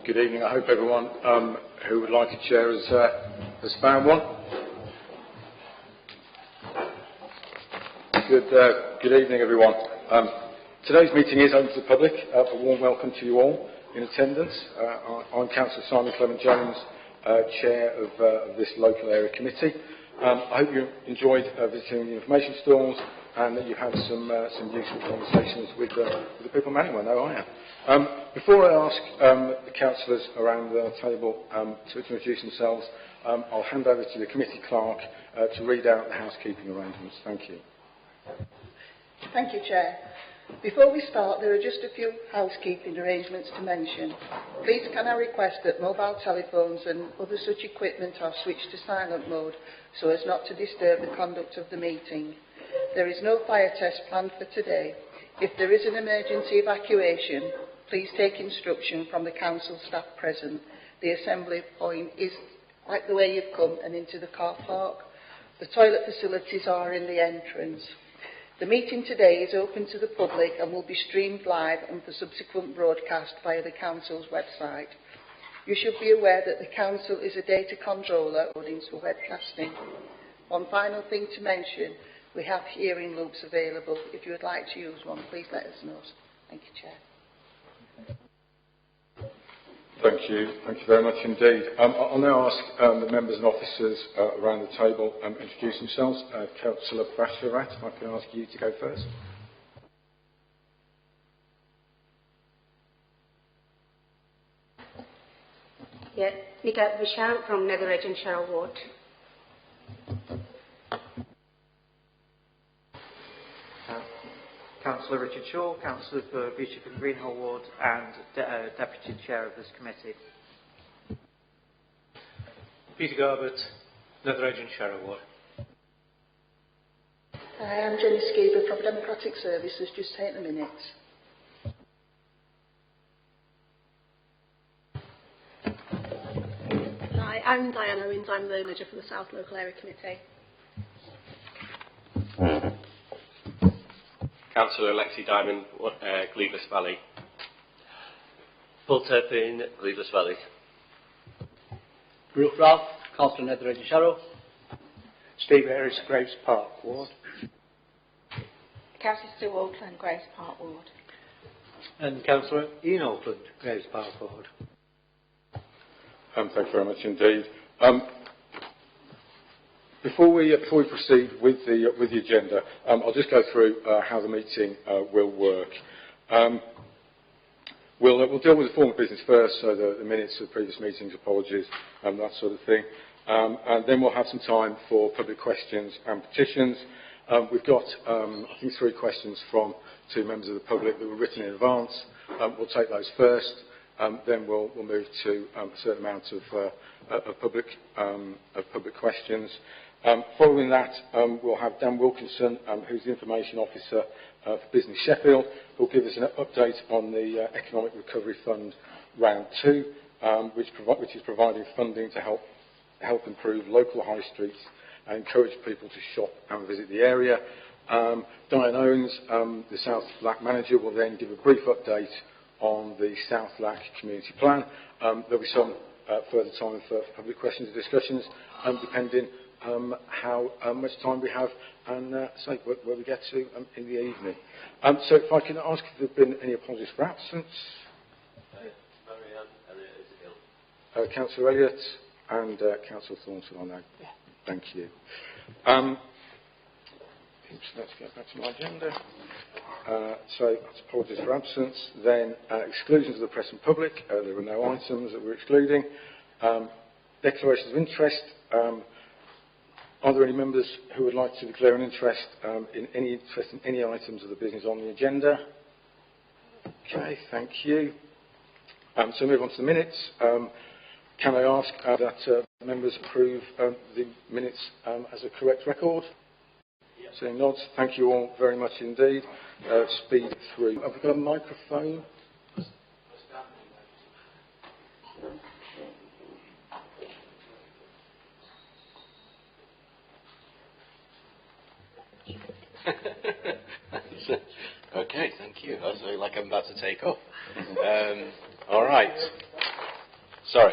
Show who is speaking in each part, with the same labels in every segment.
Speaker 1: Good evening. I hope everyone who would like a chair has found one. Good evening, everyone. Today's meeting is open to the public. A warm welcome to you all in attendance. I'm Councillor Clement-Jones, Chair of this local area committee. I hope you enjoyed visiting the information stalls and that you've had some useful conversations with the people manning one. I know I am. Before I ask the councillors around the table to introduce themselves, I'll hand over to the committee clerk to read out the housekeeping arrangements. Thank you.
Speaker 2: Thank you, Chair. Before we start, there are just a few housekeeping arrangements to mention. Please can I request that mobile telephones and other such equipment are switched to silent mode so as not to disturb the conduct of the meeting. There is no fire test planned for today. If there is an emergency evacuation, please take instruction from the council staff present. The assembly point is right the way you've come and into the car park. The toilet facilities are in the entrance. The meeting today is open to the public and will be streamed live and for subsequent broadcast via the council's website. You should be aware that the council is a data controller according to webcasting. One final thing to mention, we have hearing loops available. If you would like to use one, please let us know. Thank you, Chair.
Speaker 1: Thank you. Thank you very much indeed. I'll now ask the members and officers around the table introduce themselves. Councillor Basharat, if I can ask you to go first.
Speaker 3: Yeah, Nita Vishal from Netherridge and Sharrow Ward.
Speaker 4: Councillor Richard Shaw, Councillor for Bishop and Greenhill Ward and Deputy Chair of this committee.
Speaker 5: Peter Garbett, Netherridge and Sharrow Ward.
Speaker 2: Hi, I'm Jenny Skeeber from Democratic Services. Just take the minutes.
Speaker 6: Hi, I'm Diane Owens. I'm the manager for the South Local Area Committee.
Speaker 7: Councillor Alexi Diamond, Gleadless Valley.
Speaker 8: Paul Turpin, Gleadless Valley.
Speaker 9: Ruth Ralph, Councillor Netherridge and Sharrow. Steve Ayris, Graves Park Ward.
Speaker 3: Councillor Stu Auckland, Graves Park Ward.
Speaker 9: And Councillor Ian Auckland, Graves Park Ward.
Speaker 1: Thank you very much indeed. Before we proceed with the agenda, I'll just go through how the meeting will work. We'll deal with the formal business first, so the minutes of previous meetings, apologies, that sort of thing, and then we'll have some time for public questions and petitions. We've got, I think, 3 questions from 2 members of the public that were written in advance. We'll take those first. Then we'll move to a certain amount of public questions. Following that, we'll have Dan Wilkinson, who's the Information Officer for Business Sheffield, who will give us an update on the Economic Recovery Fund Round 2, which is providing funding to help improve local high streets and encourage people to shop and visit the area. Diane Owens, the South Lack Manager, will then give a brief update on the South Lack Community Plan. There'll be some further time for public questions and discussions, depending how much time we have and where we get to in the evening. So if I can ask if there have been any apologies for absence.
Speaker 8: Marianne Elliott is ill.
Speaker 1: Councillor Elliott and Councillor Thornton on that. Yeah. Thank you. Let's get back to my agenda. So that's apologies for absence. Then exclusions of the press and public. There were no items that we're excluding. Declarations of interest. Are there any members who would like to declare an interest in any items of the business on the agenda? Okay, thank you. So move on to the minutes. Can I ask that members approve the minutes as a correct record? Yes. Seeing nods, thank you all very much indeed. Speed through. Have we got a microphone?
Speaker 8: Okay, thank you. I feel like I'm about to take off. All right.
Speaker 10: So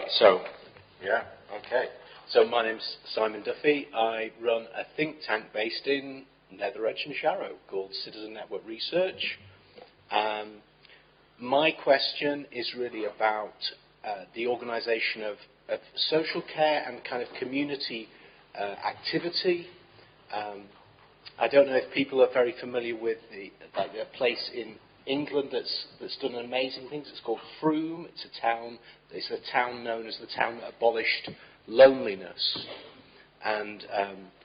Speaker 10: my name's Simon Duffy. I run a think tank based in Netheredge and Sharrow called Citizen Network Research. My question is really about the organisation of social care and kind of community activity. I don't know if people are very familiar with the place in England that's done amazing things. It's called Frome. It's a town known as the town that abolished loneliness. And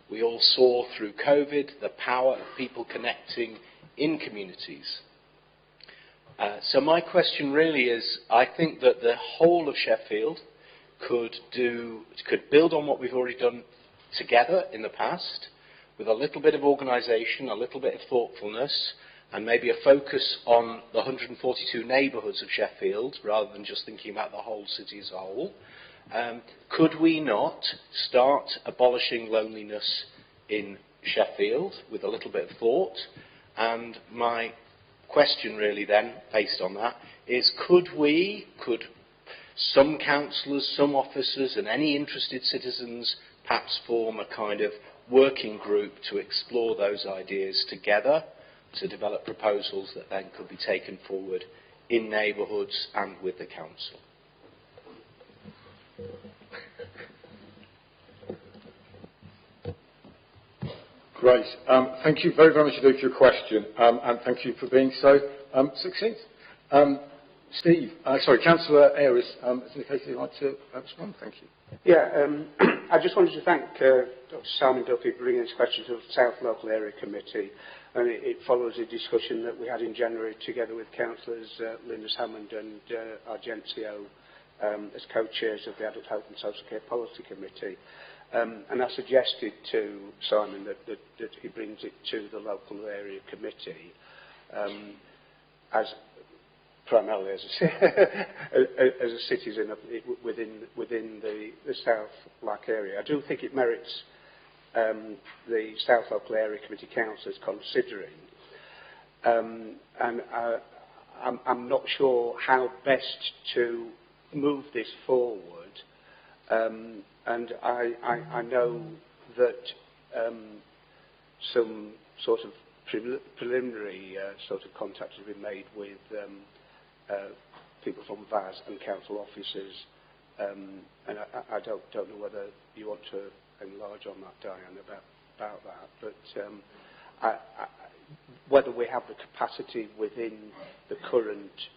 Speaker 10: we all saw through COVID the power of people connecting in communities. So my question really is, I think that the whole of Sheffield could build on what we've already done together in the past, with a little bit of organisation, a little bit of thoughtfulness, and maybe a focus on the 142 neighbourhoods of Sheffield, rather than just thinking about the whole city as a whole. Could we not start abolishing loneliness in Sheffield with a little bit of thought? And my question really then, based on that, is could some councillors, some officers and any interested citizens perhaps form a kind of working group to explore those ideas together, to develop proposals that then could be taken forward in neighbourhoods and with the council?
Speaker 1: Great. Thank you very, very much indeed for your question, and thank you for being so succinct. Councillor Ayris, is it okay if you'd like to respond? Thank you.
Speaker 9: Yeah, I just wanted to thank Dr. Simon Duffy for bringing this question to the South Local Area Committee, and it follows a discussion that we had in January together with Councillors Linda Hammond and Argentio as co-chairs of the Adult Health and Social Care Policy Committee. And I suggested to Simon that he brings it to the Local Area Committee primarily as a citizen within the South LAC area. I do think it merits the South Local Area Committee councillors considering, and I'm not sure how best to move this forward. And I know that some sort of preliminary sort of contact has been made with people from VAS and council officers, and I don't know whether you want to enlarge on that, Diane, about that. But whether we have the capacity within the current,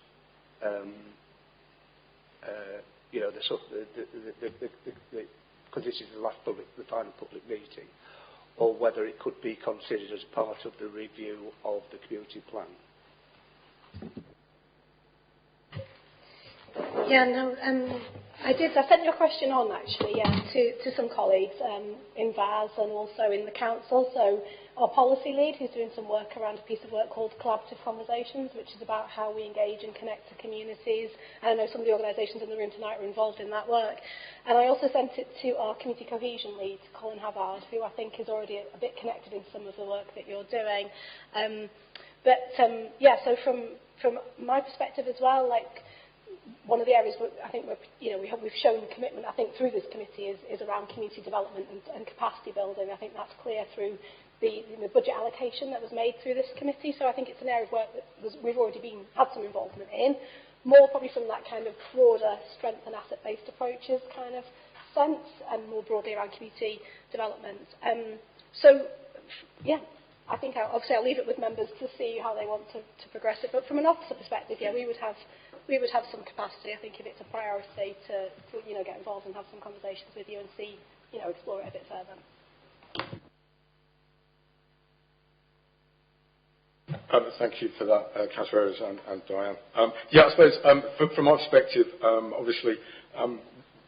Speaker 9: because this is the final public meeting, or whether it could be considered as part of the review of the community plan.
Speaker 6: Yeah, no, I sent your question on actually, to some colleagues in VAS and also in the council. So our policy lead, who's doing some work around a piece of work called Collaborative Conversations, which is about how we engage and connect to communities. And I know some of the organisations in the room tonight are involved in that work. And I also sent it to our community cohesion lead, Colin Havard, who I think is already a bit connected in some of the work that you're doing. So from my perspective as well, like, one of the areas I think we've shown commitment, I think, through this committee is around community development and capacity building. I think that's clear through the budget allocation that was made through this committee. So I think it's an area of work that we've already had some involvement in, more probably from that kind of broader strength and asset-based approaches kind of sense, and more broadly around community development. I think I'll leave it with members to see how they want to progress it. But from an officer perspective, we would have some capacity. I think if it's a priority to get involved and have some conversations with you and see, explore it a bit further.
Speaker 1: Thank you for that, Councillor Ayris and Diane. I suppose from my perspective, obviously,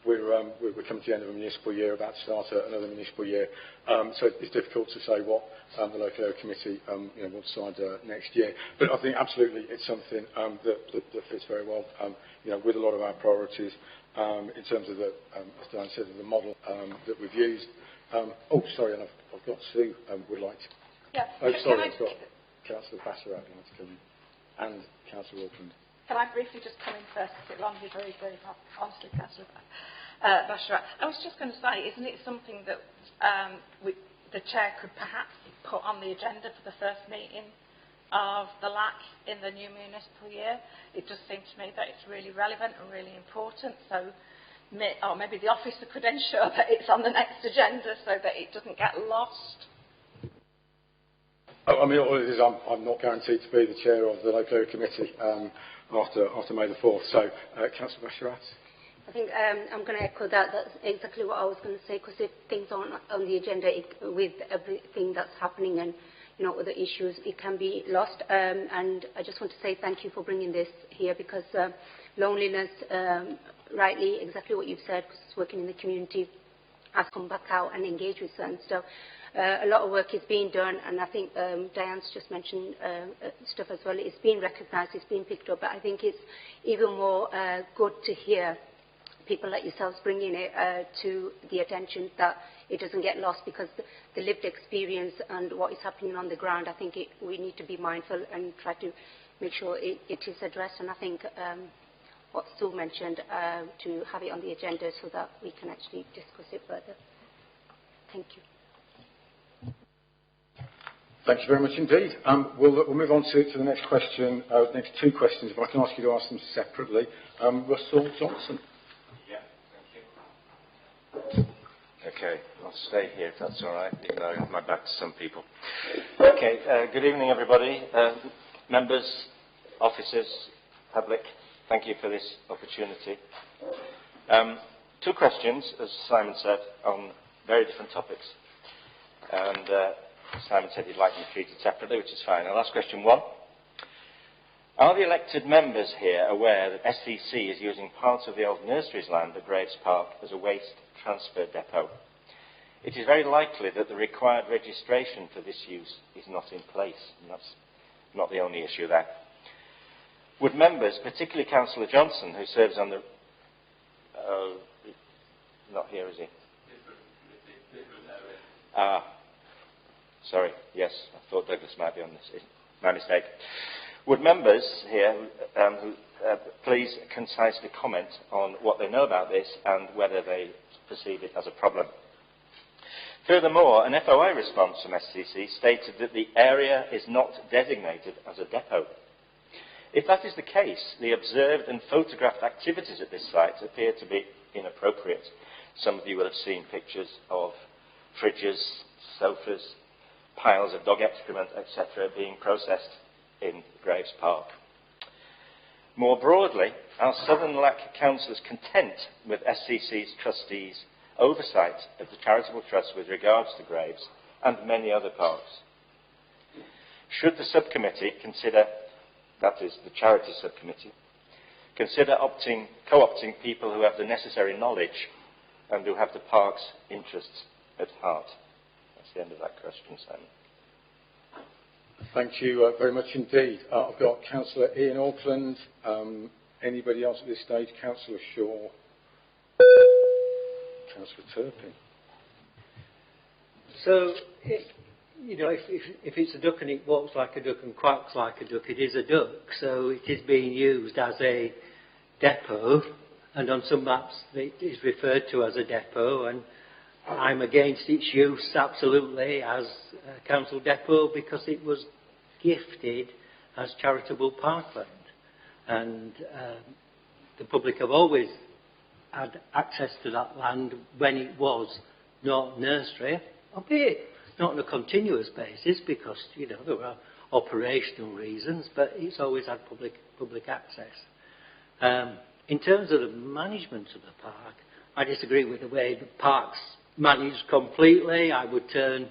Speaker 1: we're coming to the end of a municipal year, about to start another municipal year. So it's difficult to say what the local area committee will decide next year. But I think absolutely it's something that fits very well with a lot of our priorities in terms of the, as Diane said, the model that we've used. And I've got Sue would like to.
Speaker 6: Yeah.
Speaker 1: I've got Councillor Basser out to come in, and Councillor Auckland.
Speaker 11: Can I briefly just come in first? Because it'll only be very, very honestly, Councillor Basharat. I was just going to say, isn't it something that the Chair could perhaps put on the agenda for the first meeting of the LAC in the new municipal year? It just seems to me that it's really relevant and really important. So, or maybe the officer could ensure that it's on the next agenda so that it doesn't get lost.
Speaker 1: I mean, all it is, I'm not guaranteed to be the chair of the local area committee after May the 4th. So, Councillor Basharat.
Speaker 3: I think I'm going to echo that. That's exactly what I was going to say, because if things aren't on the agenda with everything that's happening and, you know, other issues, it can be lost. And I just want to say thank you for bringing this here, because loneliness, rightly, exactly what you've said, because working in the community, has come back out and engaged with certain stuff. A lot of work is being done, and I think Diane's just mentioned stuff as well. It's being recognised, it's being picked up, but I think it's even more good to hear people like yourselves bringing it to the attention, that it doesn't get lost, because the lived experience and what is happening on the ground, I think we need to be mindful and try to make sure it is addressed. And I think what Sue mentioned, to have it on the agenda so that we can actually discuss it further. Thank you.
Speaker 1: Thank you very much indeed. We'll move on to the next question, next two questions, if I can ask you to ask them separately. Russell Johnson.
Speaker 12: Okay, I'll stay here if that's all right, even though I have my back to some people. Okay, good evening everybody, members, officers, public, thank you for this opportunity. Two questions, as Simon said, on very different topics. And Simon said he'd like them treated separately, which is fine. I'll ask question one. Are the elected members here aware that SCC is using parts of the old nurseries land at Graves Park as a waste transfer depot? It is very likely that the required registration for this use is not in place, and that's not the only issue there. Would members, particularly Councillor Johnson, who serves on the... not here, is he? Sorry, yes, I thought Douglas might be on this. My mistake. Would members here please concisely comment on what they know about this and whether they perceive it as a problem? Furthermore, an FOI response from SCC stated that the area is not designated as a depot. If that is the case, the observed and photographed activities at this site appear to be inappropriate. Some of you will have seen pictures of fridges, sofas, piles of dog excrement, etc., being processed in Graves Park. More broadly, are Southern LAC councillors content with SCC's trustees' oversight of the charitable trust with regards to Graves and many other parks? Should the subcommittee consider, that is the charity subcommittee, consider co-opting people who have the necessary knowledge and who have the park's interests at heart? That's the end of that question, Simon.
Speaker 1: Thank you very much indeed. I've got Councillor Ian Auckland. Anybody else at this stage? Councillor Shaw. Councillor Turpin.
Speaker 5: So, you know, if it's a duck and it walks like a duck and quacks like a duck, it is a duck. So it is being used as a depot, and on some maps it is referred to as a depot, and I'm against its use absolutely as a council depot because it was gifted as charitable parkland, and the public have always had access to that land when it was not nursery, albeit not on a continuous basis because, you know, there were operational reasons, but it's always had public access. In terms of the management of the park, I disagree with the way the park's managed completely. I would turn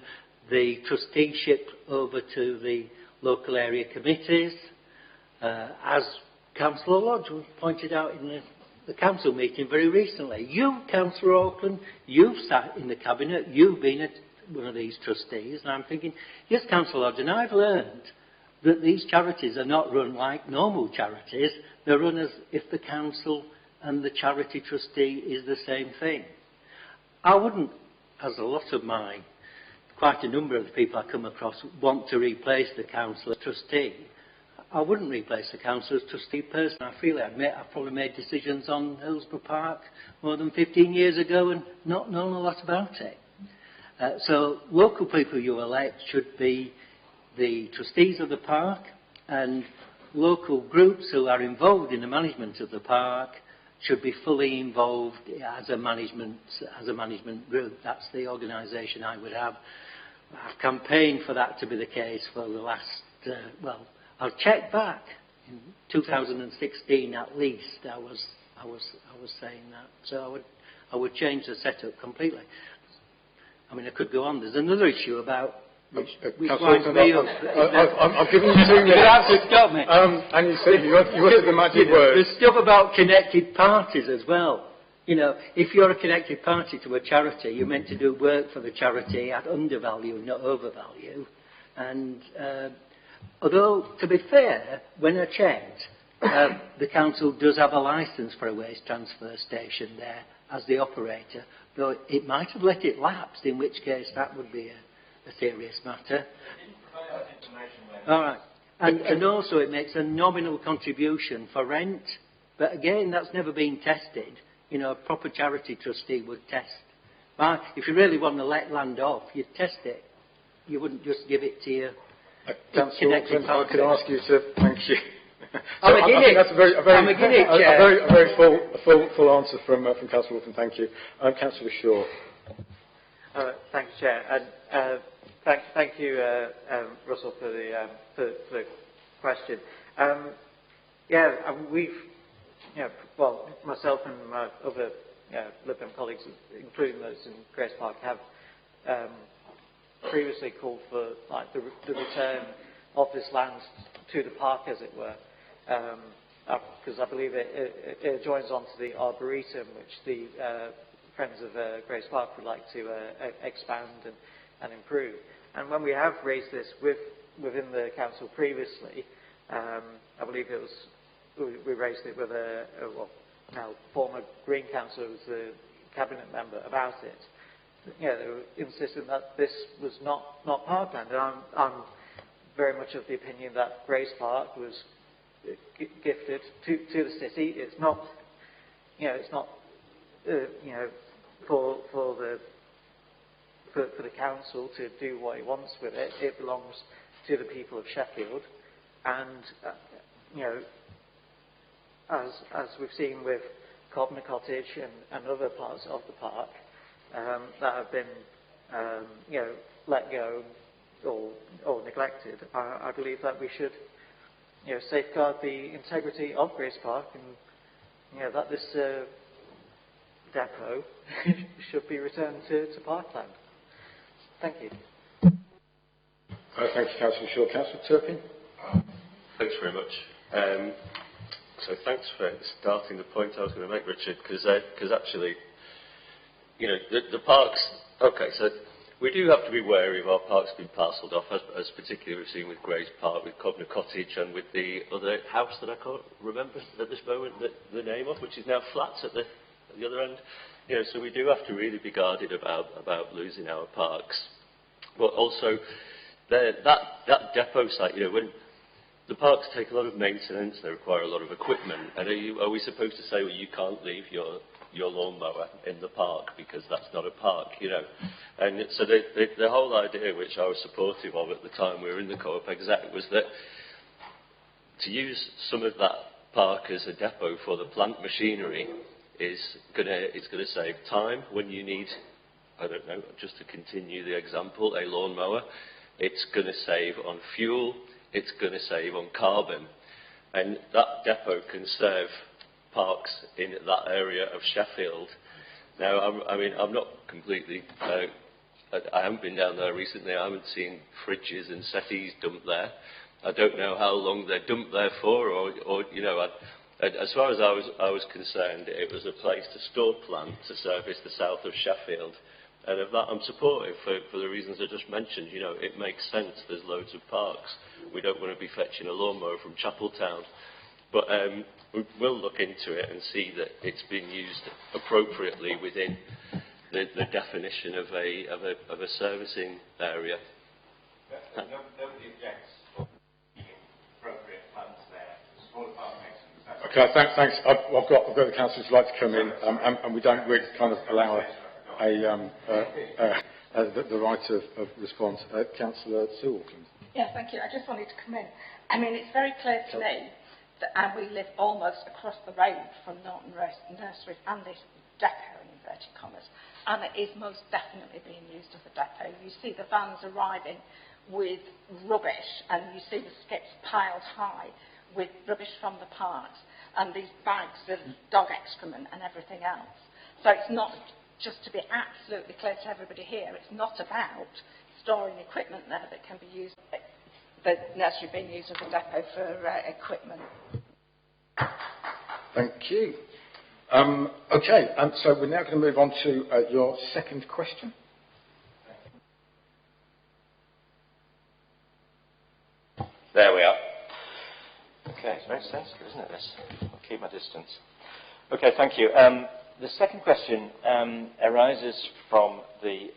Speaker 5: the trusteeship over to the local area committees. As Councillor Lodge pointed out in the council meeting very recently, you, Councillor Auckland, you've sat in the cabinet, you've been at one of these trustees, and I'm thinking, yes, Councillor Lodge, and I've learned that these charities are not run like normal charities. They're run as if the council and the charity trustee is the same thing. I wouldn't, as a lot of mine, quite a number of the people I come across want to replace the council as trustee. I wouldn't replace the council as trustee personally. I feel I've probably made decisions on Hillsborough Park more than 15 years ago and not known a lot about it. So local people you elect should be the trustees of the park, and local groups who are involved in the management of the park should be fully involved as a management group. That's the organisation I would have. I've campaigned for that to be the case for the last, I'll check back. In 2016 at least, I was saying that. So I would change the setup completely. I mean, I could go on. There's another issue about which winds me up.
Speaker 1: I'm giving you 2 minutes.
Speaker 5: You have to stop me.
Speaker 1: And you see, you wanted the magic word.
Speaker 5: There's stuff about connected parties as well. You know, if you're a connected party to a charity, you're meant to do work for the charity at undervalue, not overvalue. And although, to be fair, when I checked, the council does have a licence for a waste transfer station there as the operator, though it might have let it lapse, in which case that would be a serious matter. All right. And also it makes a nominal contribution for rent, but again, that's never been tested. You know, a proper charity trustee would test. If you really want to let land off, you'd test it. You wouldn't just give it to your connected party.
Speaker 1: I could ask you to thank you.
Speaker 5: I'm a guinea.
Speaker 1: I think that's a very full answer from Councillor Wolfen. Thank you. Councillor Shaw.
Speaker 4: Thanks, Chair. And thank you, Russell, for the question. Myself and my other Lib Dem colleagues, including those in Grace Park, have previously called for the return of this land to the park, as it were, because I believe it joins onto the Arboretum, which the Friends of Grace Park would like to expand and improve. And when we have raised this within the council previously, I believe it was we raised it with a now former Green councillor who was the cabinet member about it. You know, they were insisting that this was not parkland, and I'm very much of the opinion that Grace Park was gifted to the city. It's not, for the council to do what it wants with it. It belongs to the people of Sheffield, and as we've seen with Cobner Cottage and other parts of the park that have been let go or neglected, I believe that we should safeguard the integrity of Grace Park, and that this depot should be returned to parkland. Thank you.
Speaker 1: Thank you, Councillor Shaw. Councillor Turpin.
Speaker 8: Thanks very much. So thanks for starting the point I was going to make, Richard, because actually, the parks. Okay, so we do have to be wary of our parks being parcelled off, as particularly we've seen with Grace Park, with Cobner Cottage, and with the other house that I can't remember at this moment the name of, which is now flats at the other end. So we do have to really be guarded about losing our parks. But also, that depot site, when the parks take a lot of maintenance, they require a lot of equipment, and are we supposed to say, well, you can't leave your lawnmower in the park because that's not a park, And so the whole idea, which I was supportive of at the time we were in the Co-op exec, was that to use some of that park as a depot for the plant machinery is going to save time when you need, I don't know, just to continue the example, a lawnmower. It's going to save on fuel. It's going to save on carbon. And that depot can serve parks in that area of Sheffield. Now, I'm not completely... I haven't been down there recently. I haven't seen fridges and settees dumped there. I don't know how long they're dumped there for, or as far as I was concerned, it was a place to store plant to service the south of Sheffield. And of that, I'm supportive for the reasons I just mentioned. It makes sense. There's loads of parks. We don't want to be fetching a lawnmower from Chapeltown. But we'll look into it and see that it's being used appropriately within the definition of a servicing area.
Speaker 12: Nobody objects for being appropriate.
Speaker 1: Okay, thanks. I've got the councillors who'd like to come in, and we don't really kind of allow the right of response. Councillor Sewell.
Speaker 11: Yeah, thank you. I just wanted to come in. I mean, it's very clear to me that we live almost across the road from Norton Nursery and this depot, in inverted commas, and it is most definitely being used as a depot. You see the vans arriving with rubbish, and you see the skips piled high with rubbish from the parks, and these bags of dog excrement and everything else. So it's not, just to be absolutely clear to everybody here, it's not about storing equipment there that can be used, the nursery being used as a depot for equipment.
Speaker 1: Thank you. Okay, so we're now going to move on to your second question.
Speaker 12: There we are. Okay, it's very sensitive, isn't it, this? I'll keep my distance. Okay, thank you. The second question arises from the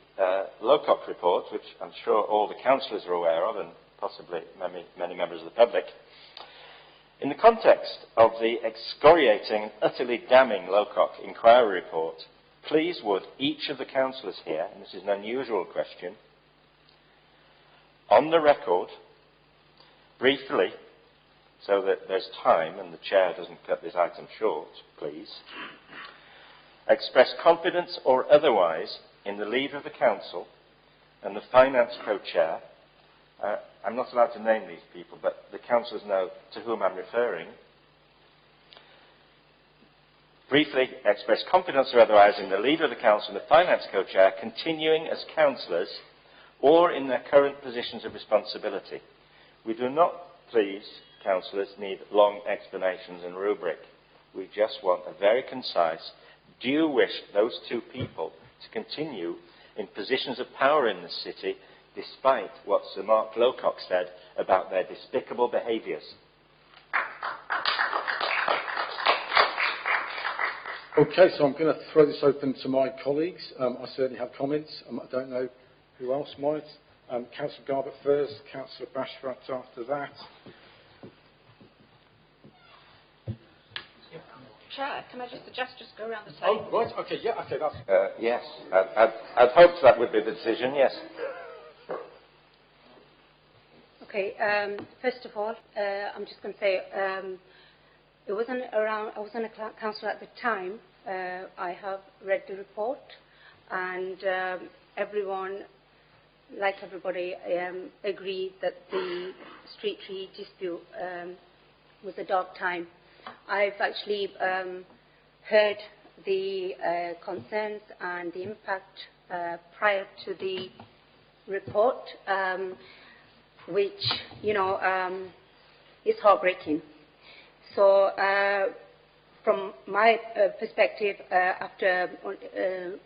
Speaker 12: Lowcock report, which I'm sure all the councillors are aware of, and possibly many members of the public. In the context of the excoriating, utterly damning Lowcock inquiry report, please would each of the councillors here, and this is an unusual question, on the record, briefly, so that there's time and the chair doesn't cut this item short, please, express confidence or otherwise in the leader of the council and the finance co-chair. I'm not allowed to name these people, but the councillors know to whom I'm referring. Briefly express confidence or otherwise in the leader of the council and the finance co-chair continuing as councillors or in their current positions of responsibility. We do not, please, councillors, need long explanations and rubric. We just want a very concise, do you wish those two people to continue in positions of power in the city despite what Sir Mark Lowcock said about their despicable behaviours?
Speaker 1: Okay, so I'm going to throw this open to my colleagues. I certainly have comments. I don't know who else might. Councillor Garbutt first, Councillor Bashrat after that.
Speaker 11: Chair, can I just suggest go around the table?
Speaker 1: Oh, right, okay, yeah, okay, that's...
Speaker 12: Yes, I'd hoped that would be the decision, yes.
Speaker 3: Okay, first of all, I'm just going to say, I wasn't a councillor at the time. I have read the report, and everyone, like everybody, agreed that the street tree dispute was a dark time. I've actually heard the concerns and the impact prior to the report, which, is heartbreaking. So, from my perspective, after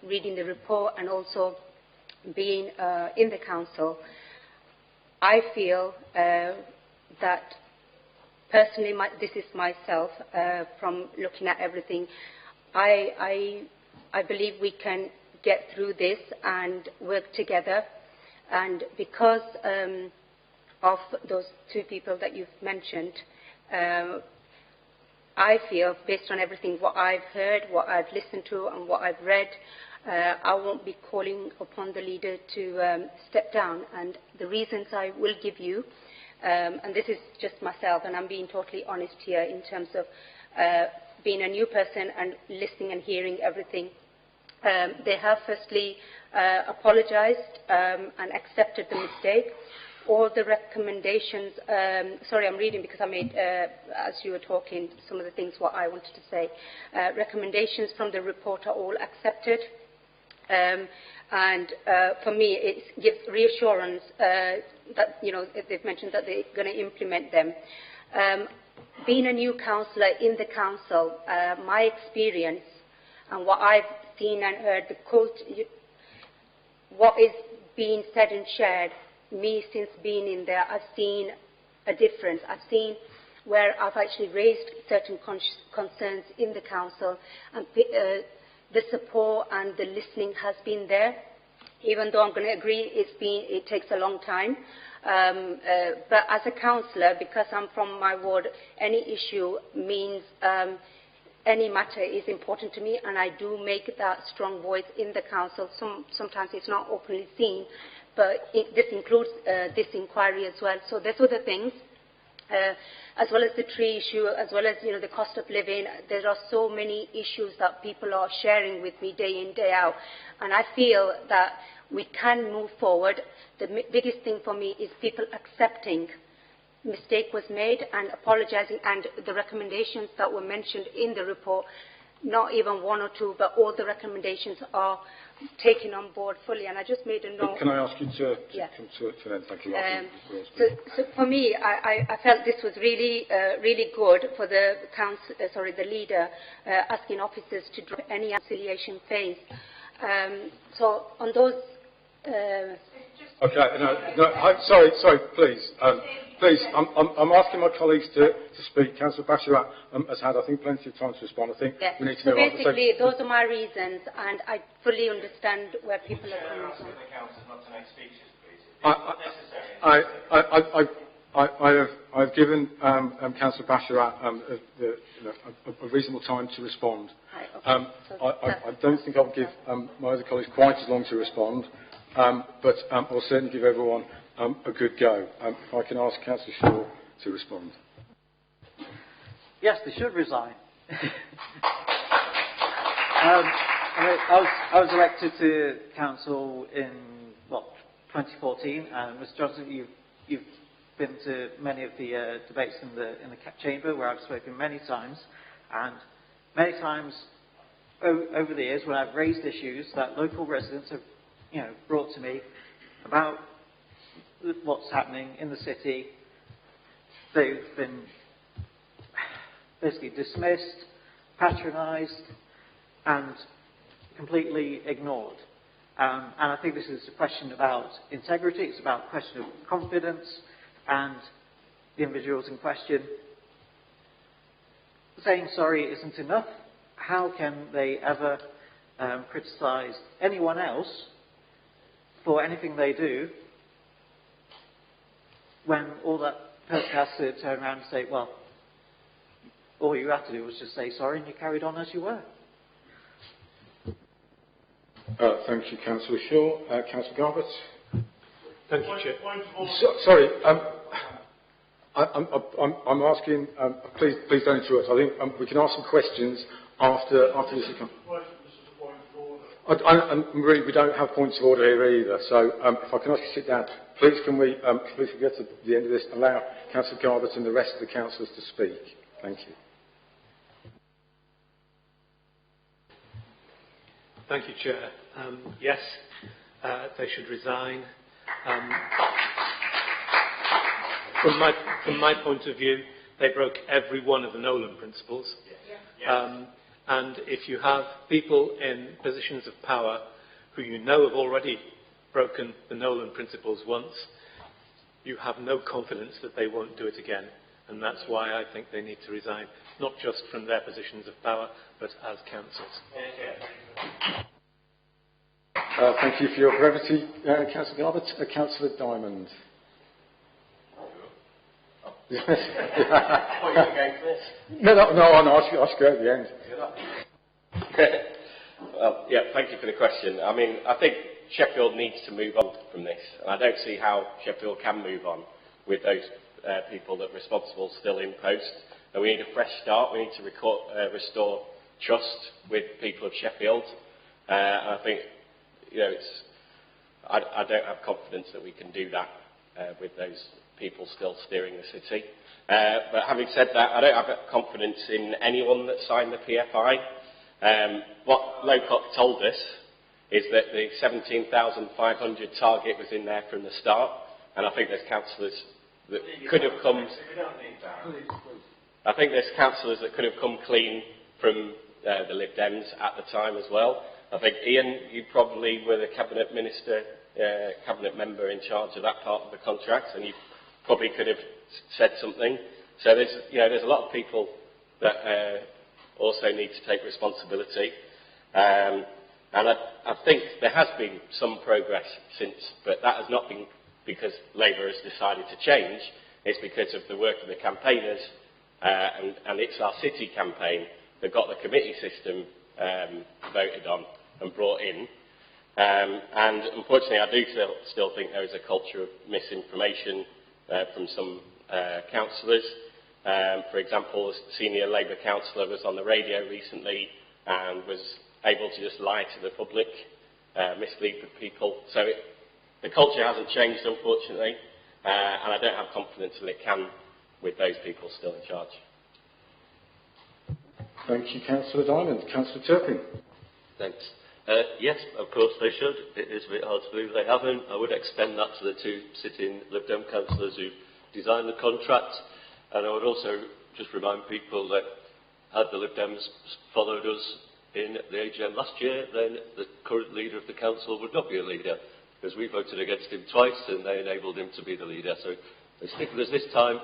Speaker 3: reading the report and also being in the council, I feel that personally, this is myself, from looking at everything, I believe we can get through this and work together. And because of those two people that you've mentioned, I feel, based on everything, what I've heard, what I've listened to and what I've read, I won't be calling upon the leader to step down. And the reasons I will give you, and this is just myself, and I'm being totally honest here in terms of being a new person and listening and hearing everything. They have firstly apologised and accepted the mistake. All the recommendations, sorry, I'm reading because I made, as you were talking, some of the things what I wanted to say. Recommendations from the report are all accepted. And for me, it gives reassurance that, they've mentioned that they're going to implement them. Being a new councillor in the council, my experience and what I've seen and heard, what is being said and shared, me since being in there, I've seen a difference. I've seen where I've actually raised certain concerns in the council, and the support and the listening has been there. Even though I'm going to agree it takes a long time, But as a councillor, because I'm from my ward, any issue means any matter is important to me, and I do make that strong voice in the council. Sometimes it's not openly seen, but this includes this inquiry as well. So there's other things, as well as the tree issue, as well as the cost of living. There are so many issues that people are sharing with me day in, day out, and I feel that we can move forward. The biggest thing for me is people accepting mistake was made and apologising, and the recommendations that were mentioned in the report, not even one or two, but all the recommendations are taken on board fully. And I just made a note. Can I ask you to come to an end? Thank you. So for me, I felt this was really, really good for the the leader asking officers to drop any conciliation phase. So on those.
Speaker 1: Okay, sorry, please. Please, I'm asking my colleagues to speak. Councillor Basharat has had, I think, plenty of time to respond. I think we need to move on.
Speaker 3: So basically, those are my reasons, and I fully understand where people are coming from.
Speaker 1: I've given Councillor Basharat a reasonable time to respond. I don't think I'll give my other colleagues quite as long to respond, but I'll certainly give everyone a good go. If I can ask Councillor Shaw to respond.
Speaker 4: Yes, they should resign. I was elected to council in 2014, and Mr. Johnson, you've been to many of the debates in the chamber where I've spoken many times, and many times over the years when I've raised issues that local residents have brought to me about what's happening in the city, they've been basically dismissed, patronised, and completely ignored. And I think this is a question about integrity, it's about a question of confidence, and the individuals in question saying sorry isn't enough. How can they ever criticise anyone else for anything they do when all that person has to turn around and say, well, all you have to do was just say sorry and you carried on as you were.
Speaker 1: Thank you, Councillor Shaw. Councillor Garbutt.
Speaker 13: Thank you, Chair.
Speaker 1: Sorry, I'm asking, please don't interrupt. I think we can ask some questions after this has come. Really, we don't have points of order here either, so if I can ask you to sit down, please can we get to the end of this, allow Councillor Garbutt and the rest of the councillors to speak. Thank you.
Speaker 13: Thank you, Chair. Yes, they should resign. From my point of view, they broke every one of the Nolan principles. And if you have people in positions of power who you know have already broken the Nolan principles once, you have no confidence that they won't do it again. And that's why I think they need to resign, not just from their positions of power, but as councillors.
Speaker 1: Thank you for your brevity, Councillor Garbutt. Councillor Diamond. No, I'll ask you at the end.
Speaker 7: Well, yeah, thank you for the question. I mean, I think Sheffield needs to move on from this, and I don't see how Sheffield can move on with those people that are responsible still in post. And we need a fresh start. We need to restore trust with people of Sheffield. And I think, I don't have confidence that we can do that with those people still steering the city. But having said that, I don't have confidence in anyone that signed the PFI. What Lowcock told us is that the 17,500 target was in there from the start, and I think there's councillors that could have come. I think there's councillors that could have come clean from the Lib Dems at the time as well. I think Ian, you probably were the cabinet minister, cabinet member in charge of that part of the contract, and you probably could have said something. So there's a lot of people that also need to take responsibility. And I think there has been some progress since, but that has not been because Labour has decided to change. It's because of the work of the campaigners, and it's our city campaign that got the committee system voted on and brought in. And unfortunately, I do still think there is a culture of misinformation from some councillors. For example, a senior Labour councillor was on the radio recently and was able to just lie to the public, mislead the people. So the culture hasn't changed, unfortunately, and I don't have confidence that it can with those people still in charge.
Speaker 1: Thank you, Councillor Diamond. Councillor Turpin.
Speaker 8: Thanks. Yes, of course they should. It is a bit hard to believe they haven't. I would extend that to the two sitting Lib Dem councillors who designed the contract. And I would also just remind people that had the Lib Dems followed us in the AGM last year, then the current leader of the council would not be a leader, because we voted against him twice and they enabled him to be the leader. So they stick with us this time.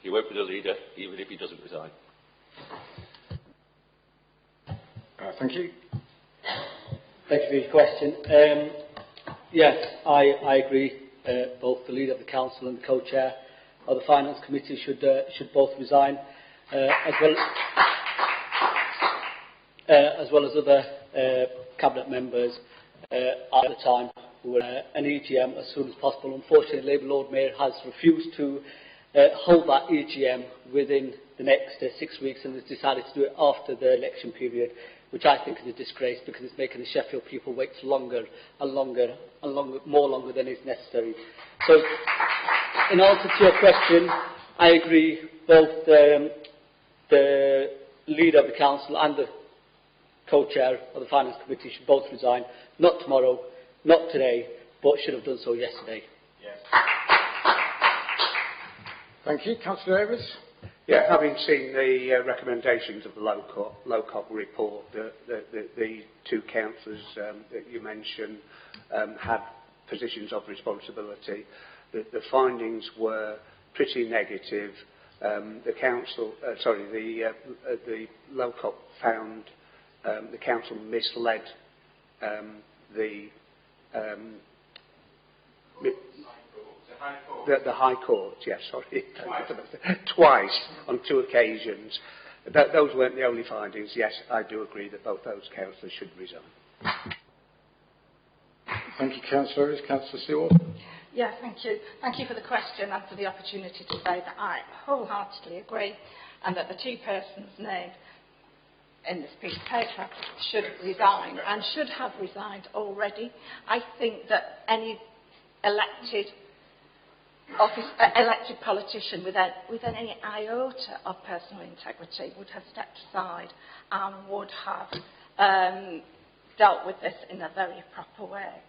Speaker 8: He won't be the leader, even if he doesn't resign.
Speaker 1: Thank you.
Speaker 5: Thank you for your question. Yes, I agree. Both the leader of the council and the co-chair of the finance committee should both resign, as well as other cabinet members at the time who were an EGM as soon as possible. Unfortunately, Labour Lord Mayor has refused to hold that EGM within the next 6 weeks and has decided to do it after the election period, which I think is a disgrace because it's making the Sheffield people wait longer and longer and longer than is necessary. So, in answer to your question, I agree both the leader of the council and the co-chair of the finance committee should both resign, not tomorrow, not today, but should have done so yesterday.
Speaker 7: Yes.
Speaker 1: Thank you. Councillor Ayris.
Speaker 9: Yeah, having seen the recommendations of the LOCOP report, the two councillors that you mentioned had positions of responsibility. The findings were pretty negative. The LOCOP found the council misled the High Court, yes, sorry, twice on 2 occasions. Those weren't the only findings. Yes, I do agree that both those councillors should resign.
Speaker 1: Thank you, Councillor. Councillor Stewart.
Speaker 11: Yeah, thank you. Thank you for the question and for the opportunity to say that I wholeheartedly agree, and that the two persons named in this piece of paper should resign and should have resigned already. I think that any elected politician with any iota of personal integrity would have stepped aside and would have dealt with this in a very proper way.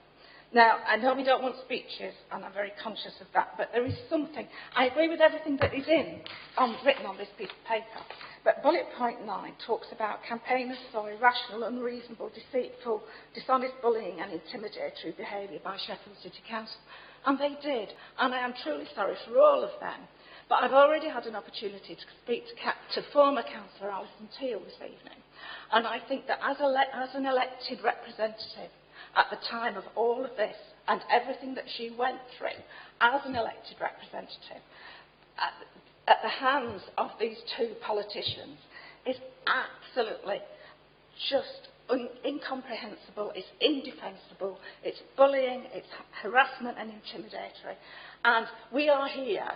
Speaker 11: Now, I know we don't want speeches, and I'm very conscious of that, but there is something. I agree with everything that is written on this piece of paper, but bullet point 9 talks about campaigners saw irrational, unreasonable, deceitful, dishonest bullying and intimidatory behaviour by Sheffield City Council. And they did, and I am truly sorry for all of them. But I've already had an opportunity to speak to former Councillor Alison Teal this evening, and I think that as an elected representative, at the time of all of this and everything that she went through as an elected representative, at the hands of these two politicians, is absolutely just incomprehensible, it's indefensible, it's bullying, it's harassment and intimidatory. And we are here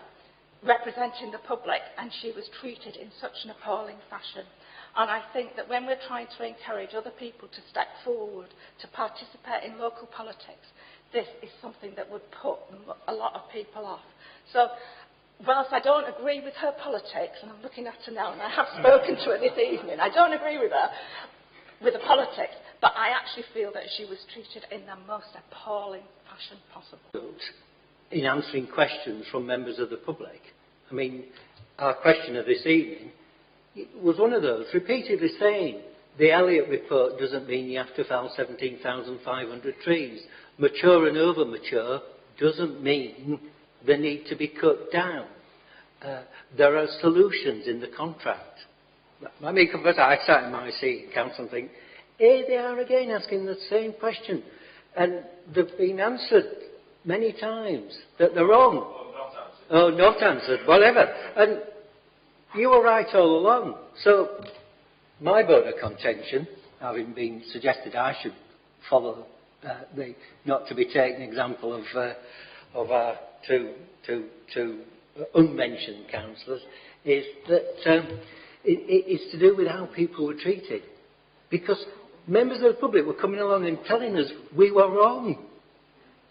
Speaker 11: representing the public, and she was treated in such an appalling fashion. And I think that when we're trying to encourage other people to step forward, to participate in local politics, this is something that would put a lot of people off. So, whilst I don't agree with her politics, and I'm looking at her now, and I have spoken to her this evening, I don't agree with her, with the politics, but I actually feel that she was treated in the most appalling fashion possible.
Speaker 5: In answering questions from members of the public, I mean, our questioner this evening was one of those, repeatedly saying the Elliott report doesn't mean you have to fell 17,500 trees. Mature and over mature doesn't mean they need to be cut down. There are solutions in the contract. I mean, because I sat in my seat in council and think, here they are again asking the same question. And they've been answered many times that they're wrong. Oh, not answered, whatever. And you were right all along. So my vote of contention, having been suggested I should follow not to be taken example of our two unmentioned councillors, is that it's to do with how people were treated. Because members of the public were coming along and telling us we were wrong.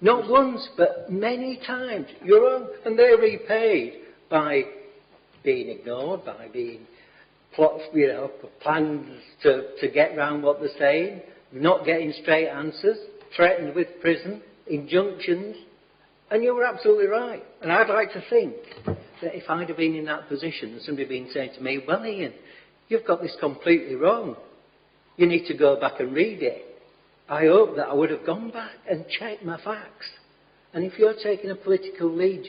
Speaker 5: Not once, but many times. You're wrong. And they repaid by being ignored, by being plans to get round what they're saying, not getting straight answers, threatened with prison, injunctions. And you were absolutely right. And I'd like to think that if I'd have been in that position and somebody had been saying to me, well, Ian, you've got this completely wrong. You need to go back and read it. I hope that I would have gone back and checked my facts. And if you're taking a political lead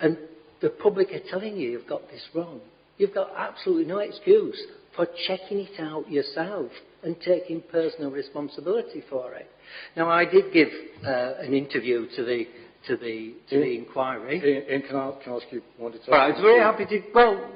Speaker 5: and the public are telling you you've got this wrong, you've got absolutely no excuse for checking it out yourself and taking personal responsibility for it. Now, I did give an interview to the inquiry.
Speaker 1: Ian, can I ask you one to talk?
Speaker 5: I was very happy to. Well,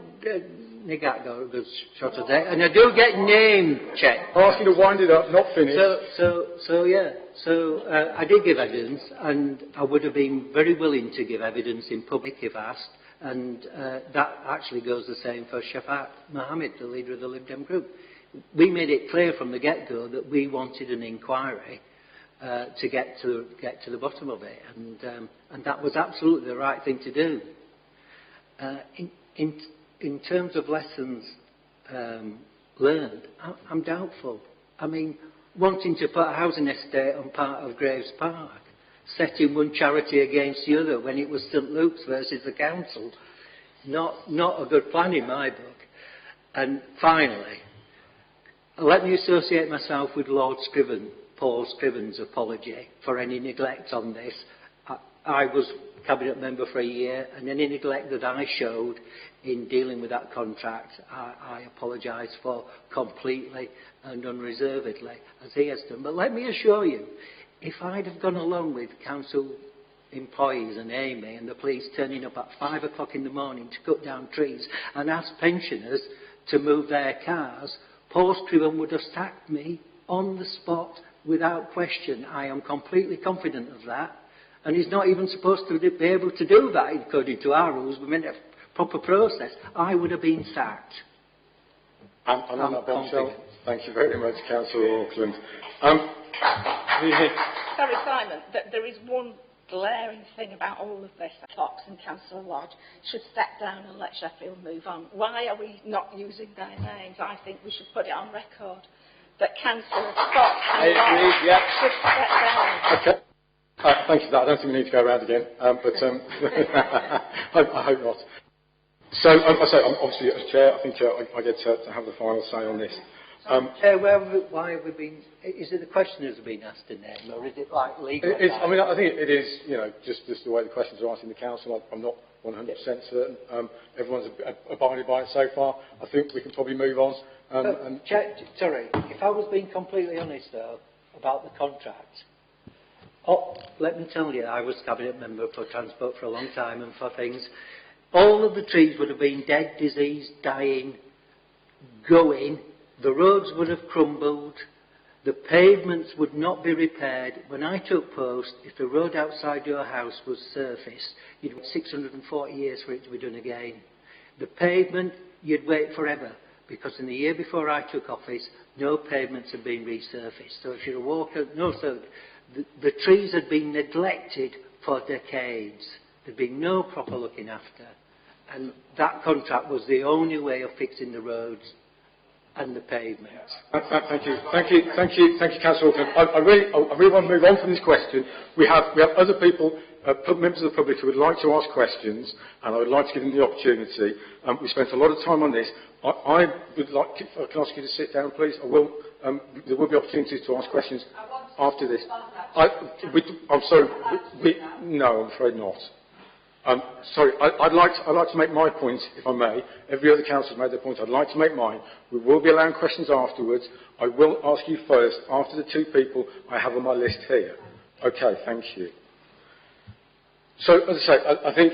Speaker 5: Nick got a good shot of that, and I do get name checked.
Speaker 1: Ask you to wind it up, not finish.
Speaker 5: So I did give evidence, and I would have been very willing to give evidence in public if asked, and that actually goes the same for Shafat Mohammed, the leader of the Lib Dem group. We made it clear from the get-go that we wanted an inquiry to get to the bottom of it, and that was absolutely the right thing to do. In terms of lessons learned, I'm doubtful. I mean, wanting to put a housing estate on part of Graves Park, setting one charity against the other when it was St Luke's versus the council, not a good plan in my book. And finally, let me associate myself with Lord Scriven, Paul Scriven's apology for any neglect on this. I was cabinet member for a year, and any neglect that I showed in dealing with that contract, I apologise for completely and unreservedly, as he has done. But let me assure you, if I'd have gone along with council employees and Amy and the police turning up at 5 o'clock in the morning to cut down trees and ask pensioners to move their cars, Paul Scriven would have sacked me on the spot without question. I am completely confident of that. And he's not even supposed to be able to do that according to our rules. We meant a proper process. I would have been sacked.
Speaker 1: And on that bombshell, thank you very much, Councillor Auckland.
Speaker 11: Sorry, Simon, there is one glaring thing about all of this. Fox and Councillor Lodge should step down and let Sheffield move on. Why are we not using their names? I think we should put it on record that Councillor Fox and Lodge should step down.
Speaker 1: Okay. Thank you for that. I don't think we need to go around again, but I hope not. So, obviously, as Chair, I think I get to have the final say on this.
Speaker 5: Chair, why have we been... Is it the questioners have been asked to name, or is it like legal?
Speaker 1: I think it is, just the way the questions are asked in the Council. I'm not 100% certain. Everyone's abided by it so far. I think we can probably move on.
Speaker 5: Chair, sorry, if I was being completely honest, though, about the contract... let me tell you, I was cabinet member for transport for a long time and for things. All of the trees would have been dead, diseased, dying, going. The roads would have crumbled. The pavements would not be repaired. When I took post, if the road outside your house was surfaced, you'd wait 640 years for it to be done again. The pavement, you'd wait forever, because in the year before I took office, no pavements had been resurfaced. So if you're a walker, the trees had been neglected for decades. There'd been no proper looking after. And that contract was the only way of fixing the roads and the pavements.
Speaker 1: Thank you, Councillor Auckland. I really want to move on from this question. We have other people, members of the public who would like to ask questions, and I would like to give them the opportunity. We spent a lot of time on this. I would like, can I ask you to sit down, please? There will be opportunities to ask questions after this. I'm sorry. No, I'm afraid not. Sorry, I'd like to make my point, if I may. Every other council has made their point. I'd like to make mine. We will be allowing questions afterwards. I will ask you first, after the two people I have on my list here. Okay, thank you. So, as I say, I think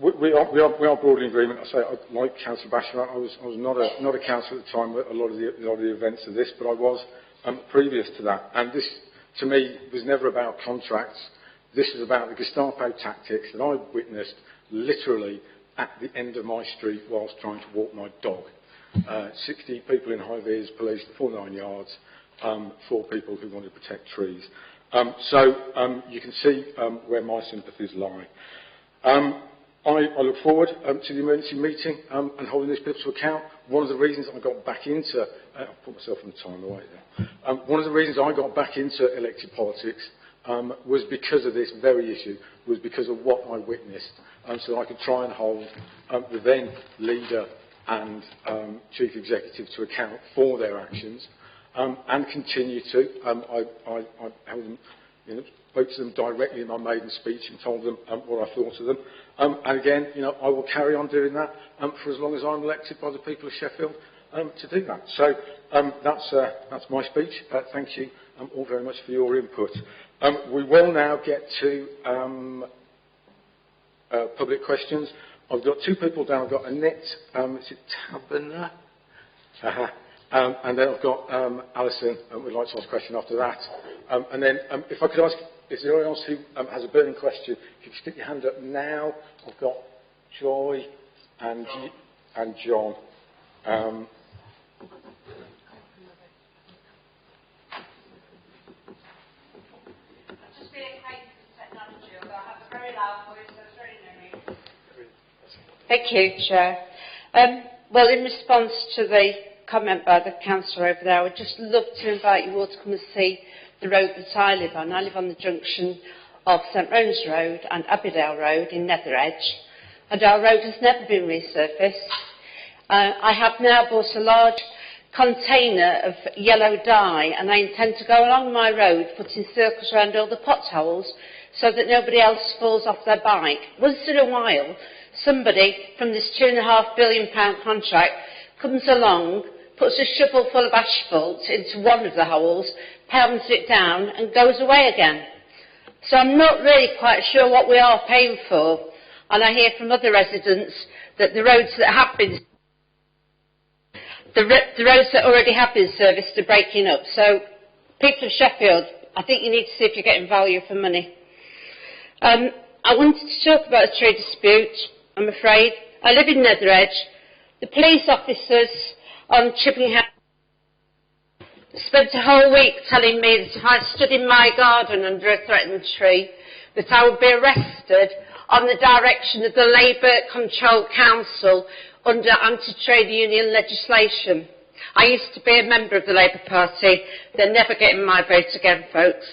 Speaker 1: we are broadly in agreement. I say, like Councillor Bashir, I was not a councillor at the time at a lot of the events of this, but I was previous to that. And this, to me, was never about contracts. This was about the Gestapo tactics that I witnessed literally at the end of my street whilst trying to walk my dog. 60 people in high-vis, police, the full 9 yards, 4 people who wanted to protect trees. So you can see where my sympathies lie. I look forward to the emergency meeting and holding these people to account. One of the reasons I got back into, I'll put myself on the time away there. One of the reasons I got back into elected politics was because of this very issue, was because of what I witnessed, so that I could try and hold the then leader and chief executive to account for their actions, and continue to. I held them, spoke to them directly in my maiden speech and told them what I thought of them. And again, I will carry on doing that for as long as I'm elected by the people of Sheffield to do that. So that's my speech. Thank you all very much for your input. We will now get to public questions. I've got 2 people down. I've got Annette, is it Taberner? And then I've got Alison, would like to ask a question after that. And then if I could ask, is there anyone else who has a burning question? If you could stick your hand up now. I've got Joy and John.
Speaker 14: Thank you, Chair. Well, in response to the comment by the councillor over there, I would just love to invite you all to come and see the road that I live on. I live on the junction of St Rose Road and Abbeydale Road in Netheredge, and our road has never been resurfaced. I have now bought a large container of yellow dye, and I intend to go along my road putting circles around all the potholes so that nobody else falls off their bike. Once in a while, somebody from this £2.5 billion contract comes along, puts a shovel full of asphalt into one of the holes, pounds it down and goes away again. So I'm not really quite sure what we are paying for. And I hear from other residents that the roads that have been, the roads that already have been serviced are breaking up. So people of Sheffield, I think you need to see if you're getting value for money. I wanted to talk about a trade dispute, I'm afraid. I live in Netheredge. The police officers on Chipping House spent a whole week telling me that if I stood in my garden under a threatened tree, that I would be arrested on the direction of the Labour-controlled council under anti-trade union legislation. I used to be a member of the Labour Party. They're never getting my vote again, folks.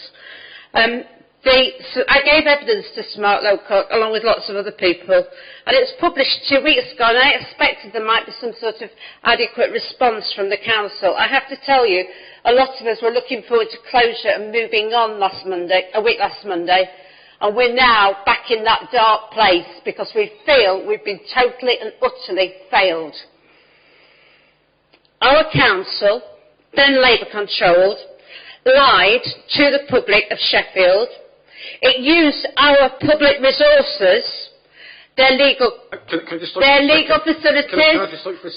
Speaker 14: I gave evidence to Smart Local along with lots of other people, and it was published 2 weeks ago, and I expected there might be some sort of adequate response from the council. I have to tell you, a lot of us were looking forward to closure and moving on a week last Monday, and we're now back in that dark place because we feel we've been totally and utterly failed. Our council, then Labour-controlled, lied to the public of Sheffield. It used our public resources, their legal facilities.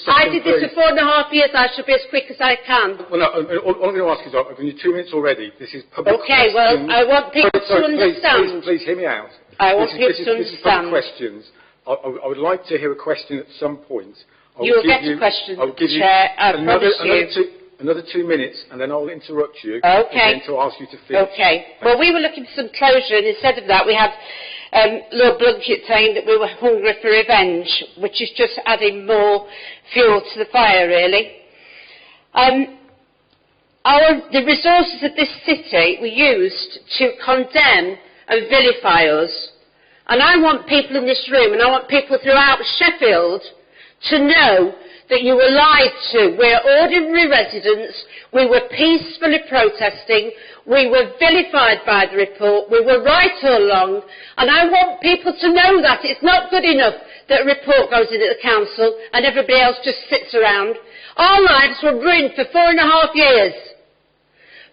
Speaker 14: I did this for 4.5 years. I should be as quick as I can.
Speaker 1: Well, no, all I'm going to ask is, I've given you 2 minutes already. This is public
Speaker 14: questions. Well, I want people to understand.
Speaker 1: Please hear me out.
Speaker 14: I want people to understand.
Speaker 1: This is public questions. I would like to hear a question at some point.
Speaker 14: You will get a question, Chair. I promise you.
Speaker 1: Another 2 minutes, and then I'll interrupt you.
Speaker 14: Okay.
Speaker 1: Again to ask you to finish.
Speaker 14: Okay. Well, we were looking for some closure, and instead of that, we had Lord Blunkett saying that we were hungry for revenge, which is just adding more fuel to the fire, really. The resources of this city were used to condemn and vilify us. And I want people in this room, and I want people throughout Sheffield to know that you were lied to. We're ordinary residents. We were peacefully protesting. We were vilified by the report. We were right all along. And I want people to know that. It's not good enough that a report goes in at the council and everybody else just sits around. Our lives were ruined for 4.5 years.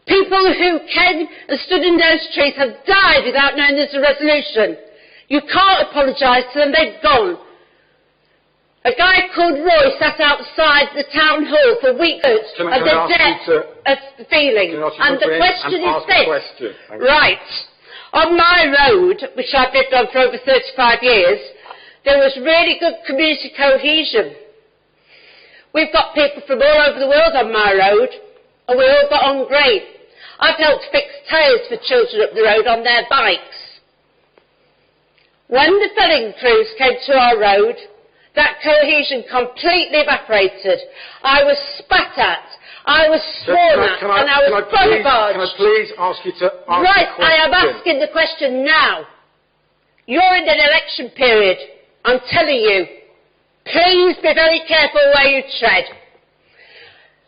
Speaker 14: People who came and stood in those trees have died without knowing there's a resolution. You can't apologise to them, they've gone. A guy called Roy sat outside the town hall for weeks of the depth of feeling. And the question is this. Right. On my road, which I've lived on for over 35 years, there was really good community cohesion. We've got people from all over the world on my road, and we all got on great. I've helped fix tyres for children up the road on their bikes. When the felling crews came to our road, that cohesion completely evaporated. I was spat at, I was sworn at, and I was bodyguarded.
Speaker 1: Can I please ask you to ask
Speaker 14: Right,
Speaker 1: the question?
Speaker 14: I am asking the question now. You're in an election period. I'm telling you. Please be very careful where you tread.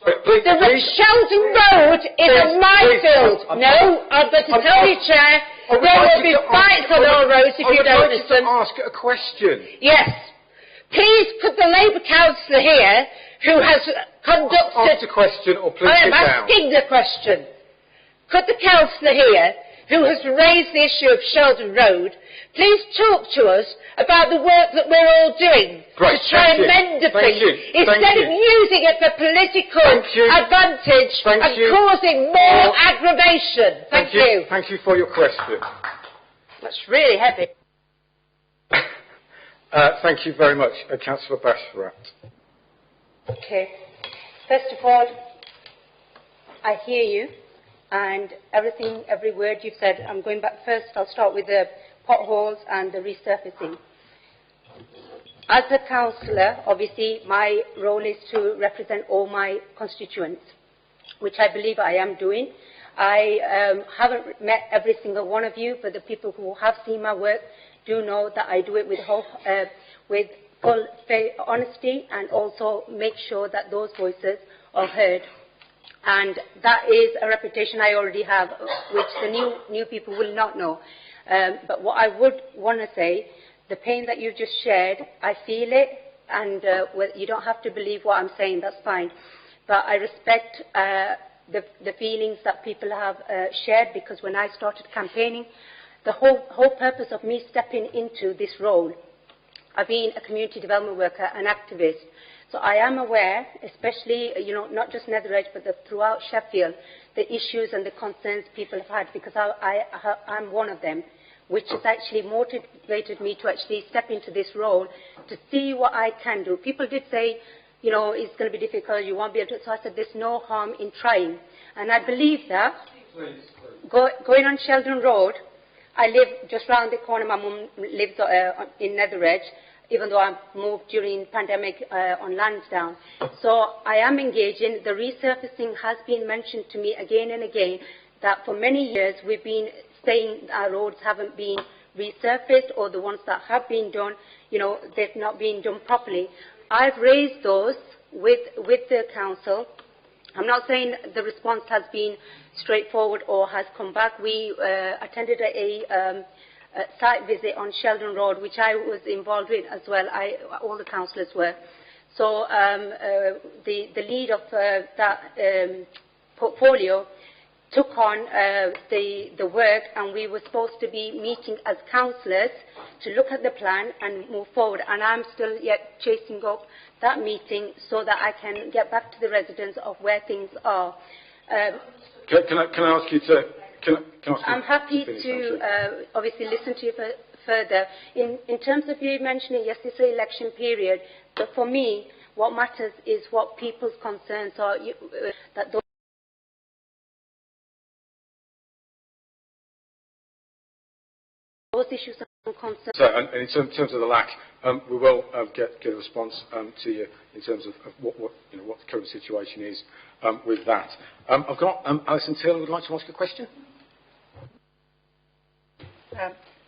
Speaker 14: The Sheldon Road is a minefield. No, I'm going to tell you, Chair, there will be fights on our roads if you don't listen.
Speaker 1: I would like you to ask a question.
Speaker 14: Yes. Please, could the Labour councillor here, who has conducted...
Speaker 1: Ask the question or please
Speaker 14: I am
Speaker 1: sit down.
Speaker 14: asking the question. Could the councillor here, who has raised the issue of Sheldon Road, please talk to us about the work that we're all doing to try and mend the thing, instead of using it for political advantage and causing more aggravation. Thank you.
Speaker 1: Thank you for your question.
Speaker 14: That's really heavy.
Speaker 1: Thank you very much, Councillor Basharat.
Speaker 3: Okay. First of all, I hear you, and every word you've said. I'm going back first. I'll start with the potholes and the resurfacing. As a councillor, obviously, my role is to represent all my constituents, which I believe I am doing. I haven't met every single one of you, but the people who have seen my work do know that I do it with full honesty, and also make sure that those voices are heard. And that is a reputation I already have, which the new people will not know. But what I would want to say, the pain that you've just shared, I feel it, and you don't have to believe what I'm saying, that's fine. But I respect the feelings that people have shared, because when I started campaigning, the whole purpose of me stepping into this role, I've been a community development worker, an activist. So I am aware, especially, not just Netherridge, but throughout Sheffield, the issues and the concerns people have had, because I'm one of them, which has actually motivated me to actually step into this role to see what I can do. People did say, it's going to be difficult, you won't be able to. So I said, there's no harm in trying. And I believe that going on Sheldon Road, I live just round the corner. My mum lives in Netherridge, even though I moved during pandemic on Lansdowne. So I am engaging. The resurfacing has been mentioned to me again and again, that for many years we've been saying our roads haven't been resurfaced, or the ones that have been done, they've not been done properly. I've raised those with the council. I'm not saying the response has been straightforward or has come back. We attended a site visit on Sheldon Road, which I was involved with as well. All the councillors were. So the lead of that portfolio took on the work, and we were supposed to be meeting as councillors to look at the plan and move forward. And I'm still yet chasing up that meeting so that I can get back to the residents of where things are.
Speaker 1: Can I ask you to...
Speaker 3: I'm happy to obviously listen to you further. In terms of you mentioning, yes, it's an election period, but for me, what matters is what people's concerns are, that those issues are concerns.
Speaker 1: So, and in terms of the lack, we will get a response to you in terms of what the current situation is with that. I've got Alison Taylor would like to ask a question.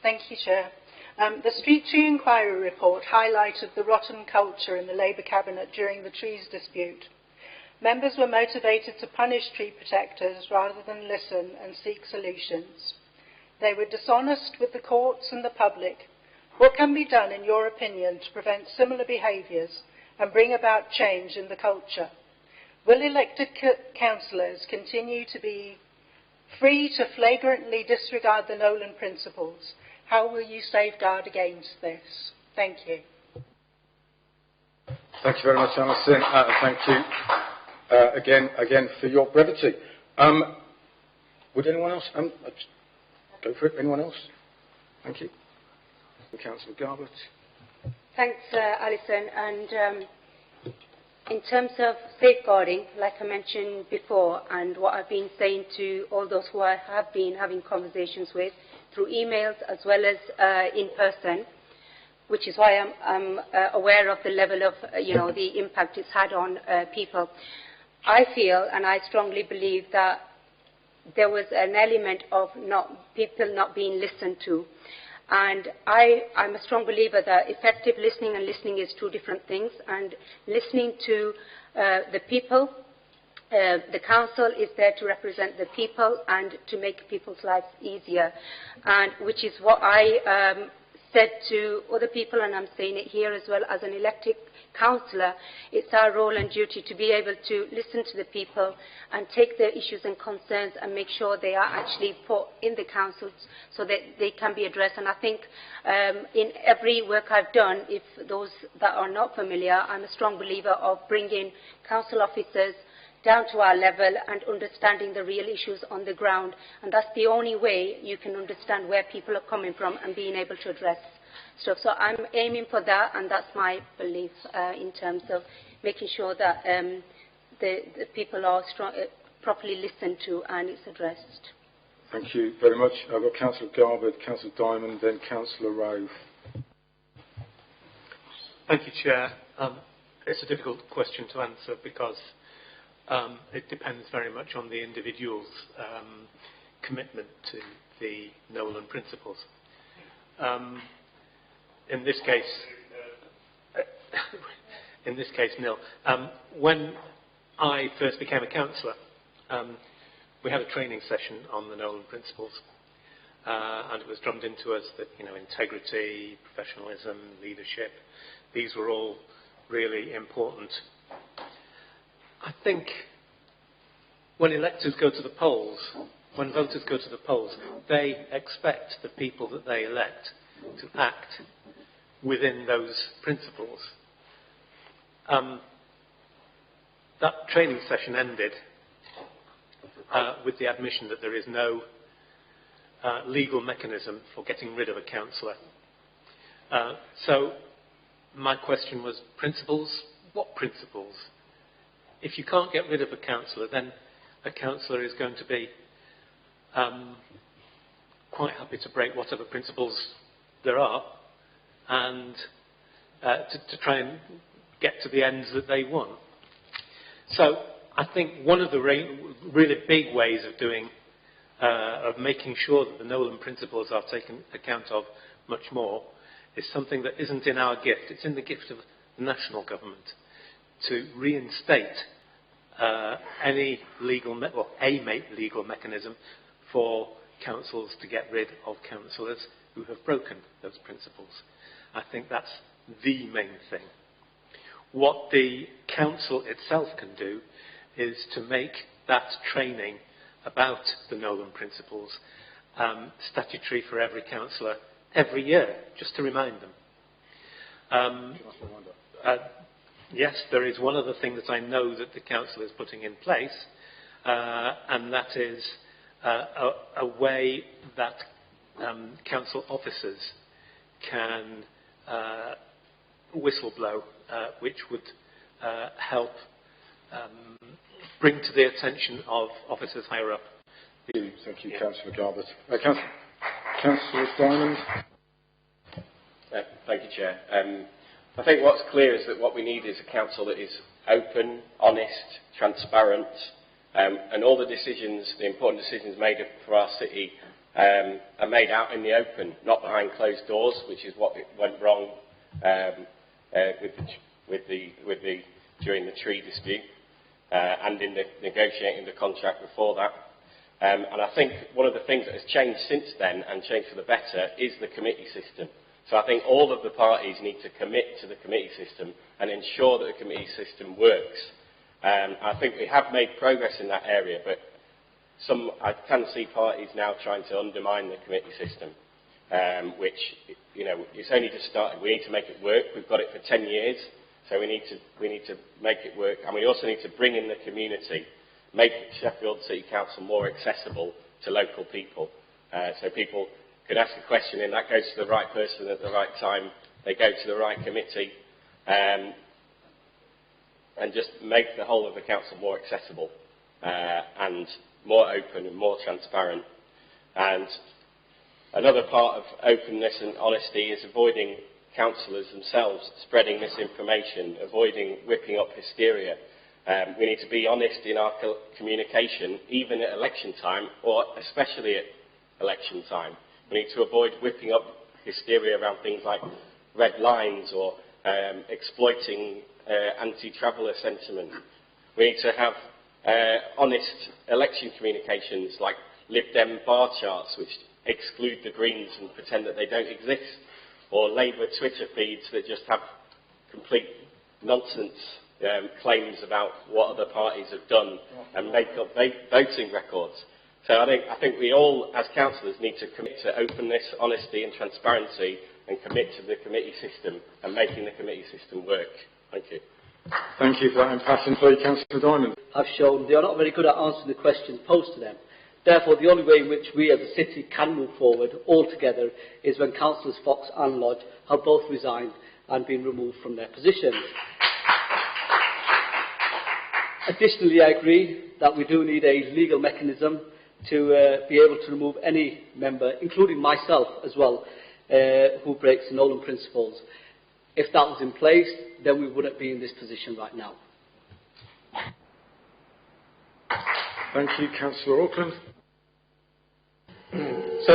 Speaker 2: Thank you, Chair. The Street Tree Inquiry report highlighted the rotten culture in the Labour Cabinet during the trees dispute. Members were motivated to punish tree protectors rather than listen and seek solutions. They were dishonest with the courts and the public. What can be done, in your opinion, to prevent similar behaviours and bring about change in the culture? Will elected councillors continue to be free to flagrantly disregard the Nolan principles?
Speaker 15: How will you safeguard against this? Thank you.
Speaker 1: Thank you very much, Alison. Thank you again for your brevity. Would anyone else go for it? Anyone else? Thank you. Councillor Garbutt.
Speaker 3: Thanks, Alison. And in terms of safeguarding, like I mentioned before, and what I've been saying to all those who I have been having conversations with through emails as well as in person, which is why I'm aware of the level of, the impact it's had on people. I feel, and I strongly believe, that there was an element of people not being listened to. And I'm a strong believer that effective listening and listening is two different things. And listening to the people, the council is there to represent the people and to make people's lives easier, and which is what I said to other people, and I'm saying it here as well as an elected councillor. It's our role and duty to be able to listen to the people and take their issues and concerns and make sure they are actually put in the council so that they can be addressed. And I think in every work I've done, if those that are not familiar, I'm a strong believer of bringing council officers down to our level and understanding the real issues on the ground. And that's the only way you can understand where people are coming from and being able to address stuff. So I'm aiming for that, and that's my belief in terms of making sure that the people are properly listened to and it's addressed.
Speaker 1: Thank you very much. I've got Councillor Garbutt, Councillor Diamond, then Councillor Rowe.
Speaker 13: Thank you, Chair. It's a difficult question to answer because it depends very much on the individual's commitment to the Nolan principles. In this case, nil. When I first became a councillor, we had a training session on the Nolan principles, and it was drummed into us that integrity, professionalism, leadership, these were all really important. I think when electors go to the polls, when voters go to the polls, they expect the people that they elect to act within those principles. That training session ended with the admission that there is no legal mechanism for getting rid of a councillor. So my question was, principles? What principles? If you can't get rid of a councillor, then a councillor is going to be quite happy to break whatever principles there are and to try and get to the ends that they want. So I think one of the really big ways of making sure that the Nolan principles are taken account of much more is something that isn't in our gift. It's in the gift of the national government to reinstate any legal legal mechanism for councils to get rid of councillors who have broken those principles. I think that's the main thing. What the council itself can do is to make that training about the Nolan principles statutory for every councillor every year, just to remind them. Yes, there is one other thing that I know that the council is putting in place, and that is a way that council officers can whistleblow, which would help bring to the attention of officers higher up.
Speaker 1: Thank you, Councillor Garbutt. Councillor Diamond.
Speaker 7: Thank you, Chair. I think what's clear is that what we need is a council that is open, honest, transparent, and all the decisions, the important decisions made for our city, are made out in the open, not behind closed doors, which is what went wrong during the tree dispute and in the negotiating the contract before that. And I think one of the things that has changed since then, and changed for the better, is the committee system. So I think all of the parties need to commit to the committee system and ensure that the committee system works. I think we have made progress in that area, but I can see parties now trying to undermine the committee system. which, it's only just started. We need to make it work. We've got it for 10 years, so we need to make it work. And we also need to bring in the community, make Sheffield City Council more accessible to local people. So people could ask a question and that goes to the right person at the right time. They go to the right committee, and just make the whole of the council more accessible and more open and more transparent. And another part of openness and honesty is avoiding councillors themselves spreading misinformation, avoiding whipping up hysteria. We need to be honest in our communication, even at election time, or especially at election time. We need to avoid whipping up hysteria around things like red lines or exploiting anti-traveller sentiment. We need to have honest election communications like Lib Dem bar charts which exclude the Greens and pretend that they don't exist, or Labour Twitter feeds that just have complete nonsense claims about what other parties have done and make up voting records. So I think we all, as councillors, need to commit to openness, honesty and transparency and commit to the committee system and making the committee system work. Thank you.
Speaker 1: Thank you for that impassioned plea, Councillor Diamond.
Speaker 16: Have shown they are not very good at answering the questions posed to them. Therefore, the only way in which we as a city can move forward altogether is when Councillors Fox and Lodge have both resigned and been removed from their positions. Additionally, I agree that we do need a legal mechanism to be able to remove any member, including myself as well, who breaks the Nolan principles. If that was in place, then we wouldn't be in this position right now.
Speaker 1: Thank you, Councillor Auckland.
Speaker 5: So,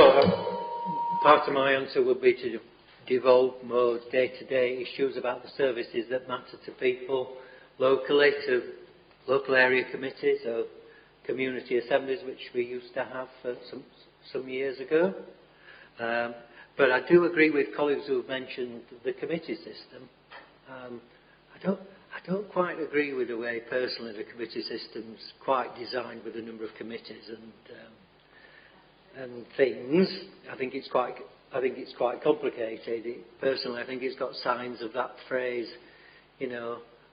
Speaker 5: part of my answer would be to devolve more day-to-day issues about the services that matter to people locally, to local area committees or community assemblies, which we used to have some years ago. But I do agree with colleagues who have mentioned the committee system. I don't quite agree with the way, personally, the committee system's quite designed with a number of committees and things. I think it's quite complicated. Personally, I think it's got signs of that phrase,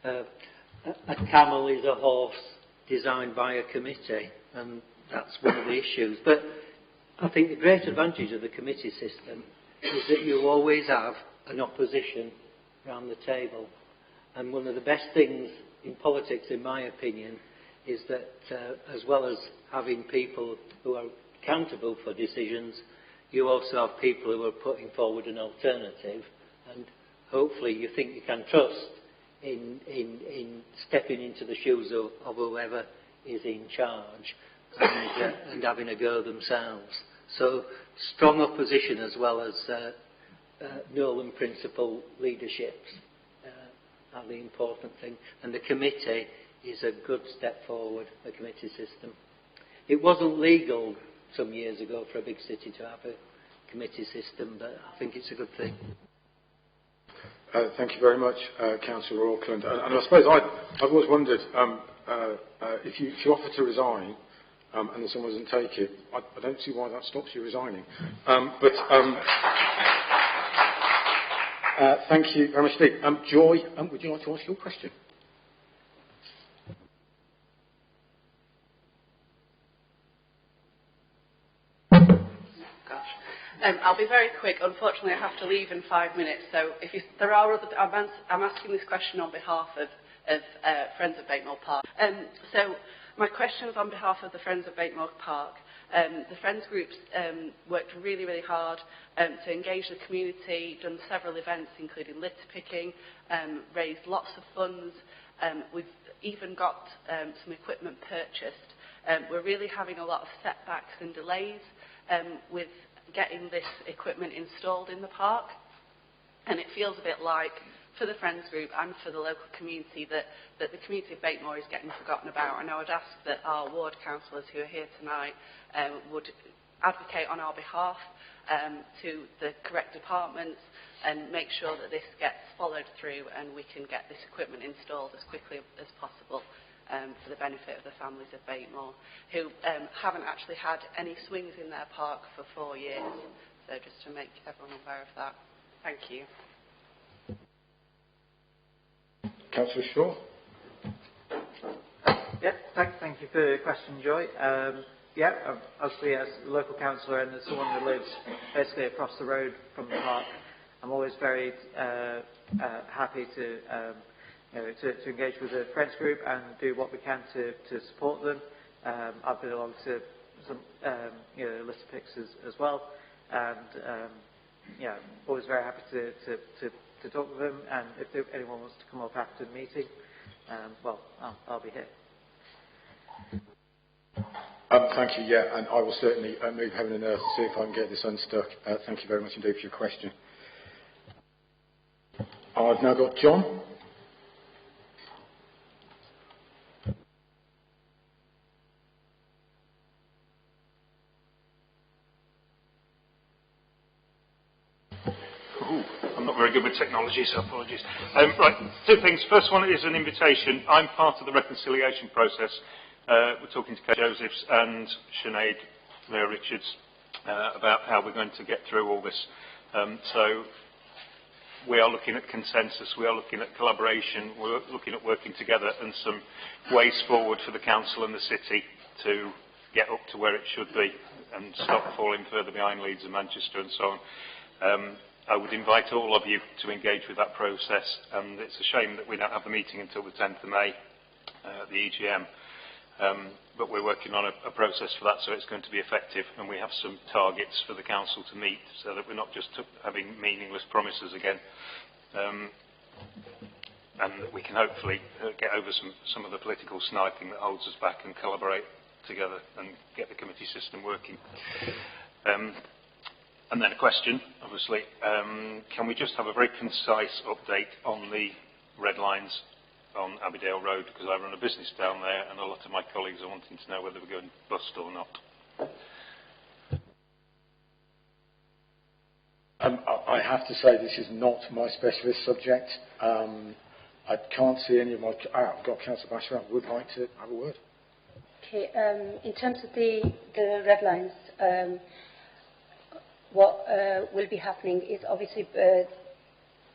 Speaker 5: a camel is a horse designed by a committee, and that's one of the issues. But I think the great advantage of the committee system is that you always have an opposition around the table. And one of the best things in politics, in my opinion, is that as well as having people who are accountable for decisions, you also have people who are putting forward an alternative, and hopefully you think you can trust in stepping into the shoes of whoever is in charge and having a go themselves. So strong opposition as well as Nolan principle leaderships are the important thing. And the committee is a good step forward, the committee system. It wasn't legal some years ago for a big city to have a committee system, but I think it's a good thing.
Speaker 1: Thank you very much, Councillor Auckland. And I suppose I've always wondered if you offer to resign and then someone doesn't take it, I don't see why that stops you resigning. Thank you very much indeed. Joy, would you like to ask your question?
Speaker 17: I'll be very quick. Unfortunately, I have to leave in 5 minutes. So there are other... I'm asking this question on behalf of Friends of Batemore Park. So my question is on behalf of the Friends of Batemore Park. The Friends groups worked really, really hard to engage the community, done several events, including litter picking, raised lots of funds. We've even got some equipment purchased. We're really having a lot of setbacks and delays with getting this equipment installed in the park. And it feels a bit like, for the Friends group and for the local community, that the community of Batemore is getting forgotten about. And I would ask that our ward councillors who are here tonight would advocate on our behalf to the correct departments and make sure that this gets followed through and we can get this equipment installed as quickly as possible for the benefit of the families of Batemore, who haven't actually had any swings in their park for 4 years. So just to make everyone aware of that. Thank you.
Speaker 1: Councillor Shaw.
Speaker 4: Thank you for the question, Joy. Obviously as a local councillor and as someone who lives basically across the road from the park, I'm always very happy to engage with the Friends group and do what we can to support them. I've been along to some list of picks as well, and always very happy to talk with them. And if anyone wants to come up after the meeting, I'll be here.
Speaker 1: Thank you, and I will certainly move heaven and earth to see if I can get this unstuck. Thank you very much indeed for your question. I've now got John.
Speaker 18: I'm not very good with technology, so apologies. Right, two things. First one is an invitation. I'm part of the reconciliation process. We're talking to Kate Josephs and Sinead Blair Richards about how we're going to get through all this. So we are looking at consensus, we are looking at collaboration, we're looking at working together and some ways forward for the council and the city to get up to where it should be and stop falling further behind Leeds and Manchester and so on. I would invite all of you to engage with that process, and it's a shame that we don't have the meeting until the 10th of May, the EGM. But we're working on a process for that, so it's going to be effective, and we have some targets for the council to meet so that we're not just having meaningless promises again, and that we can hopefully get over some of the political sniping that holds us back and collaborate together and get the committee system working. And then a question, obviously, can we just have a very concise update on the red lines on Abbeydale Road, because I run a business down there and a lot of my colleagues are wanting to know whether we're going bust or not.
Speaker 1: I have to say this is not my specialist subject. I can't see any of my... I've got Councillor Basher, I would like to have a word.
Speaker 3: Okay, in terms of the red lines, what will be happening is obviously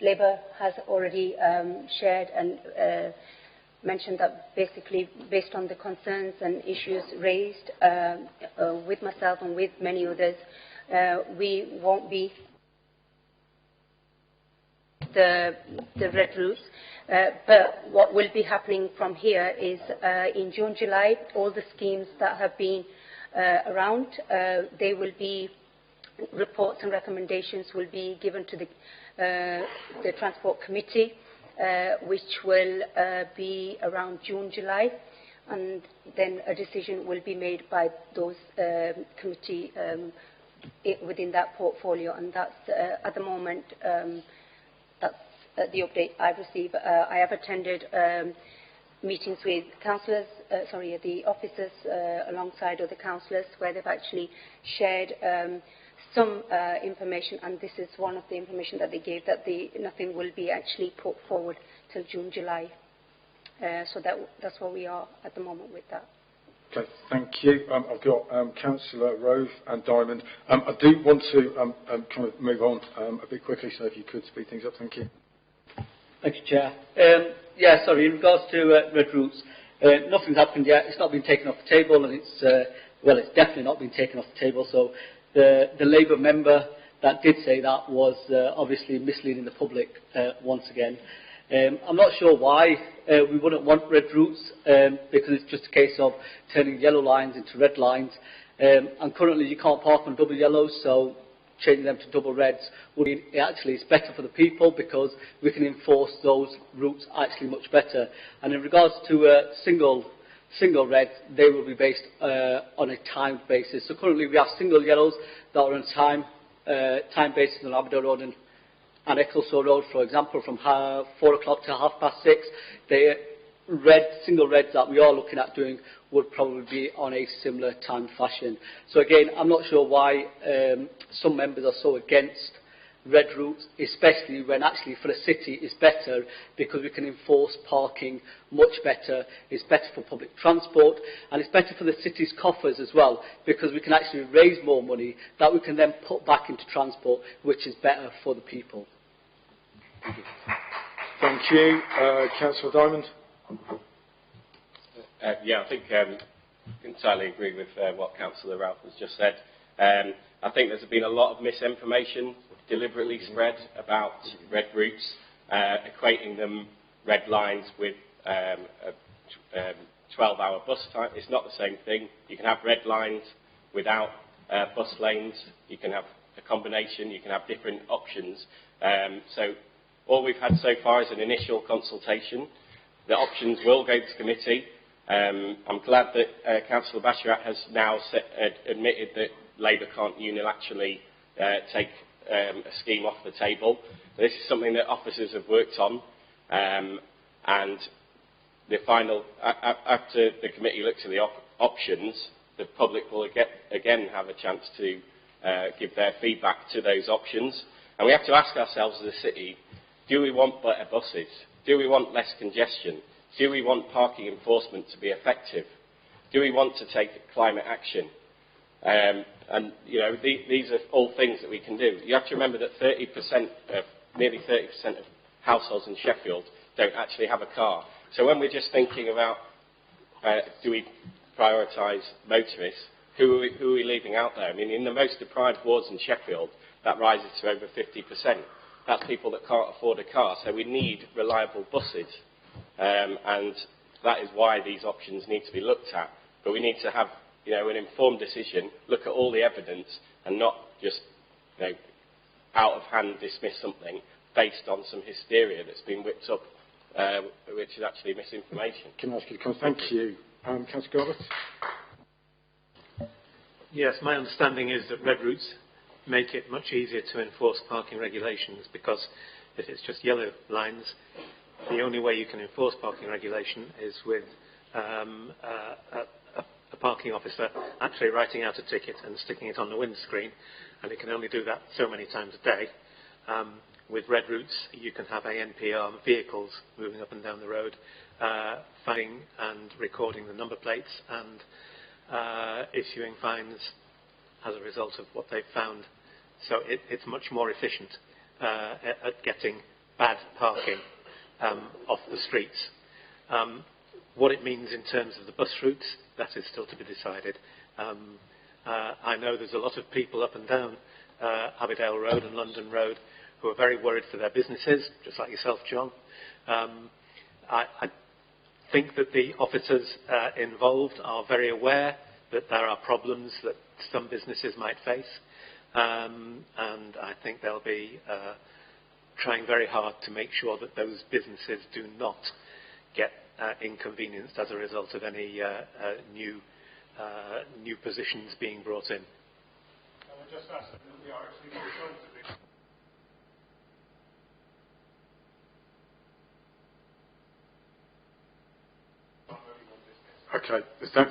Speaker 3: Labour has already shared and mentioned that basically based on the concerns and issues raised with myself and with many others, we won't be the red routes. But what will be happening from here is in June, July, all the schemes that have been around, they will be reports and recommendations will be given to the Transport Committee, which will be around June, July, and then a decision will be made by those committee within that portfolio, and that's at the moment that's the update I've received. I have attended meetings with councillors, the officers alongside other councillors, where they've actually shared some information, and this is one of the information that they gave, that nothing will be actually put forward till June, July. So that's where we are at the moment with that.
Speaker 1: Okay, thank you. I've got Councillor Rove and Diamond. I do want to kind of move on a bit quickly, so if you could speed things up, thank you.
Speaker 16: Thank you, Chair. In regards to red routes, nothing's happened yet. It's not been taken off the table, and it's definitely not been taken off the table. So the Labour member that did say that was obviously misleading the public once again. I'm not sure why we wouldn't want red routes, because it's just a case of turning yellow lines into red lines. And currently you can't park on double yellows, so changing them to double reds would be, actually it's better for the people, because we can enforce those routes actually much better. And in regards to single reds, they will be based on a timed basis. So currently we have single yellows that are on time basis on Abbeydale Road and Ecclesall Road, for example, from 4 o'clock to 6:30. The single reds that we are looking at doing would probably be on a similar time fashion. So again, I'm not sure why some members are so against red routes, especially when actually for a city it's better because we can enforce parking much better. It's better for public transport, and it's better for the city's coffers as well, because we can actually raise more money that we can then put back into transport, which is better for the people.
Speaker 1: Thank you. Councillor Diamond.
Speaker 7: Yeah, I think entirely agree with what Councillor Ralph has just said. I think there's been a lot of misinformation deliberately spread about red routes, equating them red lines with a 12-hour bus time. It's not the same thing. You can have red lines without bus lanes. You can have a combination. You can have different options. So all we've had so far is an initial consultation. The options will go to committee. I'm glad that Councillor Basharat has now admitted that Labour can't unilaterally take a scheme off the table. This is something that officers have worked on, and the final, after the committee looks at the options, the public will again have a chance to give their feedback to those options. And we have to ask ourselves as a city, do we want better buses? Do we want less congestion? Do we want parking enforcement to be effective? Do we want to take climate action? And, you know, these are all things that we can do. You have to remember that nearly 30% of households in Sheffield don't actually have a car. So when we're just thinking about do we prioritise motorists, who are we leaving out there? I mean, in the most deprived wards in Sheffield, that rises to over 50%. That's people that can't afford a car. So we need reliable buses. And that is why these options need to be looked at. But we need to have, you know, an informed decision, look at all the evidence, and not just, you know, out of hand dismiss something based on some hysteria that's been whipped up, which is actually misinformation.
Speaker 1: Can I ask you to come? Thank you. Councillor Gilbert.
Speaker 13: Yes, my understanding is that red routes make it much easier to enforce parking regulations, because if it's just yellow lines, the only way you can enforce parking regulation is with a parking officer actually writing out a ticket and sticking it on the windscreen, and it can only do that so many times a day. With red routes, you can have ANPR vehicles moving up and down the road, finding and recording the number plates and issuing fines as a result of what they've found. So it's much more efficient at getting bad parking off the streets. What it means in terms of the bus routes, that is still to be decided. I know there's a lot of people up and down Abbeydale Road and London Road who are very worried for their businesses, just like yourself, John. I think that the officers involved are very aware that there are problems that some businesses might face, and I think they'll be trying very hard to make sure that those businesses do not get inconvenienced as a result of any new positions being brought in.
Speaker 18: I would just ask that we are actually concerned with this.
Speaker 1: Okay,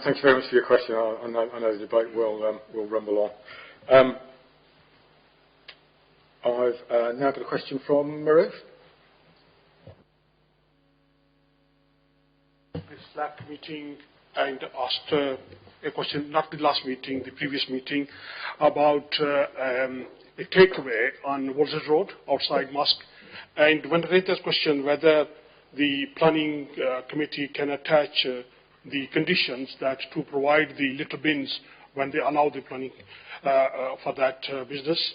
Speaker 1: thank you very much for your question. I know the debate will rumble on. I've now got a question from Maruf.
Speaker 19: This last meeting and asked a question, not the last meeting, the previous meeting, about a takeaway on Wolsey Road outside Mosque. And when I raised this question, whether the planning committee can attach the conditions that to provide the litter bins when they allow the planning for that business.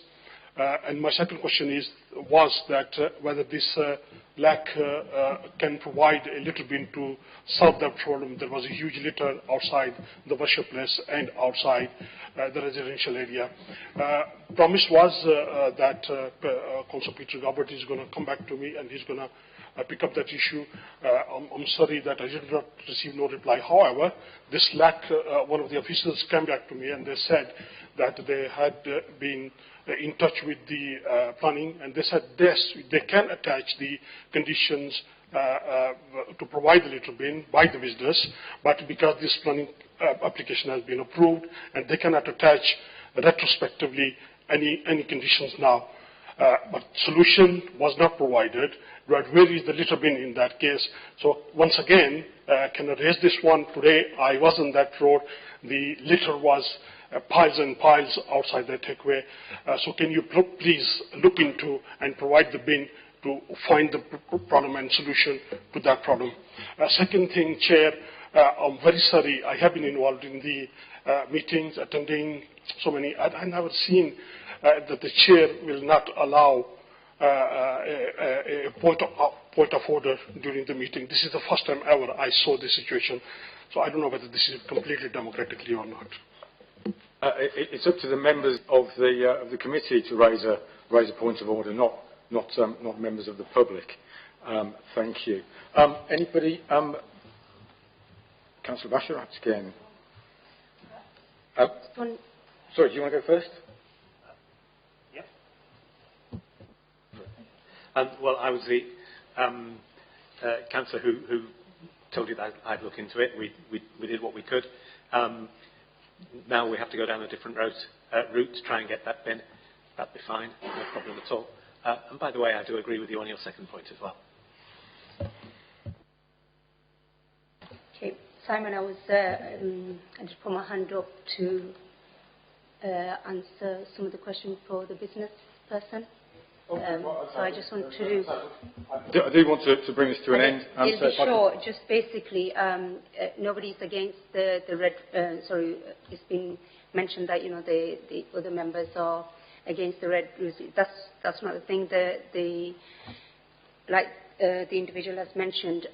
Speaker 19: And my second question was that whether this LAC can provide a litter bin to solve that problem. There was a huge litter outside the worship place and outside the residential area. Promise was that Councillor Peter Gilbert is going to come back to me and he's going to pick up that issue. I'm sorry that I did not receive no reply. However, this LAC, one of the officials came back to me and they said that they had been in touch with the planning, and they said yes, they can attach the conditions to provide the litter bin by the visitors, but because this planning application has been approved, and they cannot attach retrospectively any conditions now. but solution was not provided. Right, where is the litter bin in that case? So once again, can I raise this one today? I was on that road. The litter was piles and piles outside the takeaway. So can you please look into and provide the bin to find the problem and solution to that problem? Second thing, Chair, I'm very sorry. I have been involved in the meetings, attending so many. I've never seen that the Chair will not allow a point of order during the meeting. This is the first time ever I saw this situation. So I don't know whether this is completely democratically or not.
Speaker 1: It's up to the members of the committee to raise a point of order, not members of the public. Thank you. Anybody? Councillor Basharat again. Sorry, do you want to go first?
Speaker 13: Well, I was the councillor who told you that I'd look into it. We did what we could. Now we have to go down a different route to try and get that bin. That'd be fine, no problem at all. And by the way, I do agree with you on your second point as well.
Speaker 3: Okay, Simon, I just put my hand up to answer some of the questions for the business person. So I just want to...
Speaker 1: I do want to bring this to an end.
Speaker 3: It'll be short. Just basically, nobody's against the red... it's been mentioned that, the other members are against the red... That's not the thing. Like the individual has mentioned,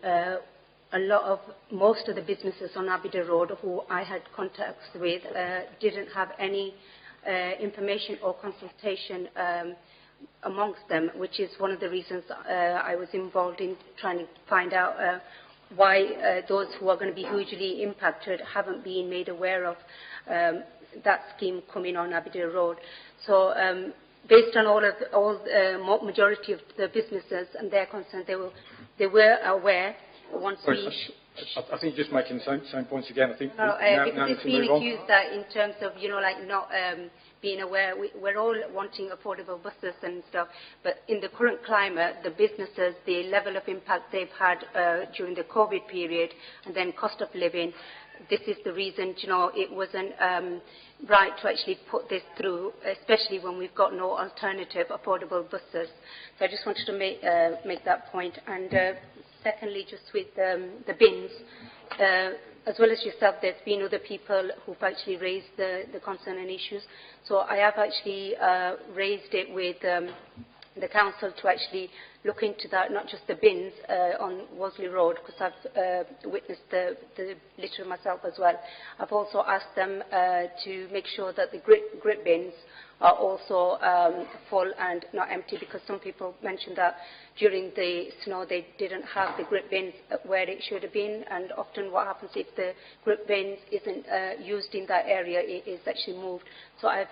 Speaker 3: most of the businesses on Abida Road who I had contacts with didn't have any information or consultation amongst them, which is one of the reasons I was involved in trying to find out why those who are going to be hugely impacted haven't been made aware of that scheme coming on Aberdeen Road. So based on majority of the businesses and their concern, they were aware once
Speaker 1: I think you're just making the same points again. I think
Speaker 3: because it's been accused that in terms of not being aware, we're all wanting affordable buses and stuff, but in the current climate, the businesses, the level of impact they've had during the COVID period, and then cost of living, this is the reason it wasn't right to actually put this through, especially when we've got no alternative affordable buses. So I just wanted to make that point. And secondly, just with the bins, as well as yourself, there's been other people who've actually raised the concern and issues. So I have actually raised it with the council to actually look into that, not just the bins on Worsley Road, because I've witnessed the litter myself as well. I've also asked them to make sure that the grit bins are also full and not empty, because some people mentioned that during the snow they didn't have the grit bins where it should have been, and often what happens if the grit bins isn't used in that area, it is actually moved. So I've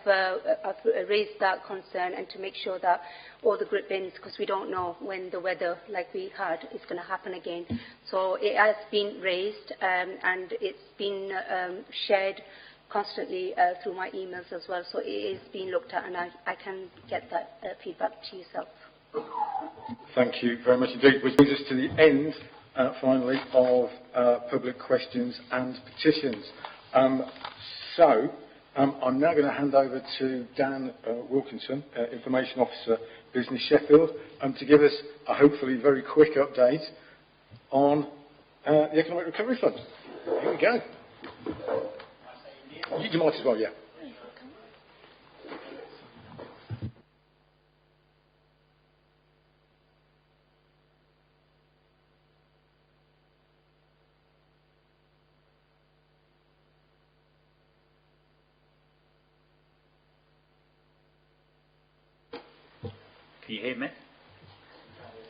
Speaker 3: raised that concern, and to make sure that all the grit bins, because we don't know when the weather like we had is going to happen again. So it has been raised and it's been shared constantly through my emails as well. So it is being looked at, and I can get that feedback to yourself.
Speaker 1: Thank you very much indeed. Which brings us to the end, finally, of public questions and petitions. I'm now going to hand over to Dan Wilkinson, Information Officer, Business Sheffield, to give us a hopefully very quick update on the Economic Recovery Fund. Here we go. You might as well, yeah.
Speaker 20: Can you hear me?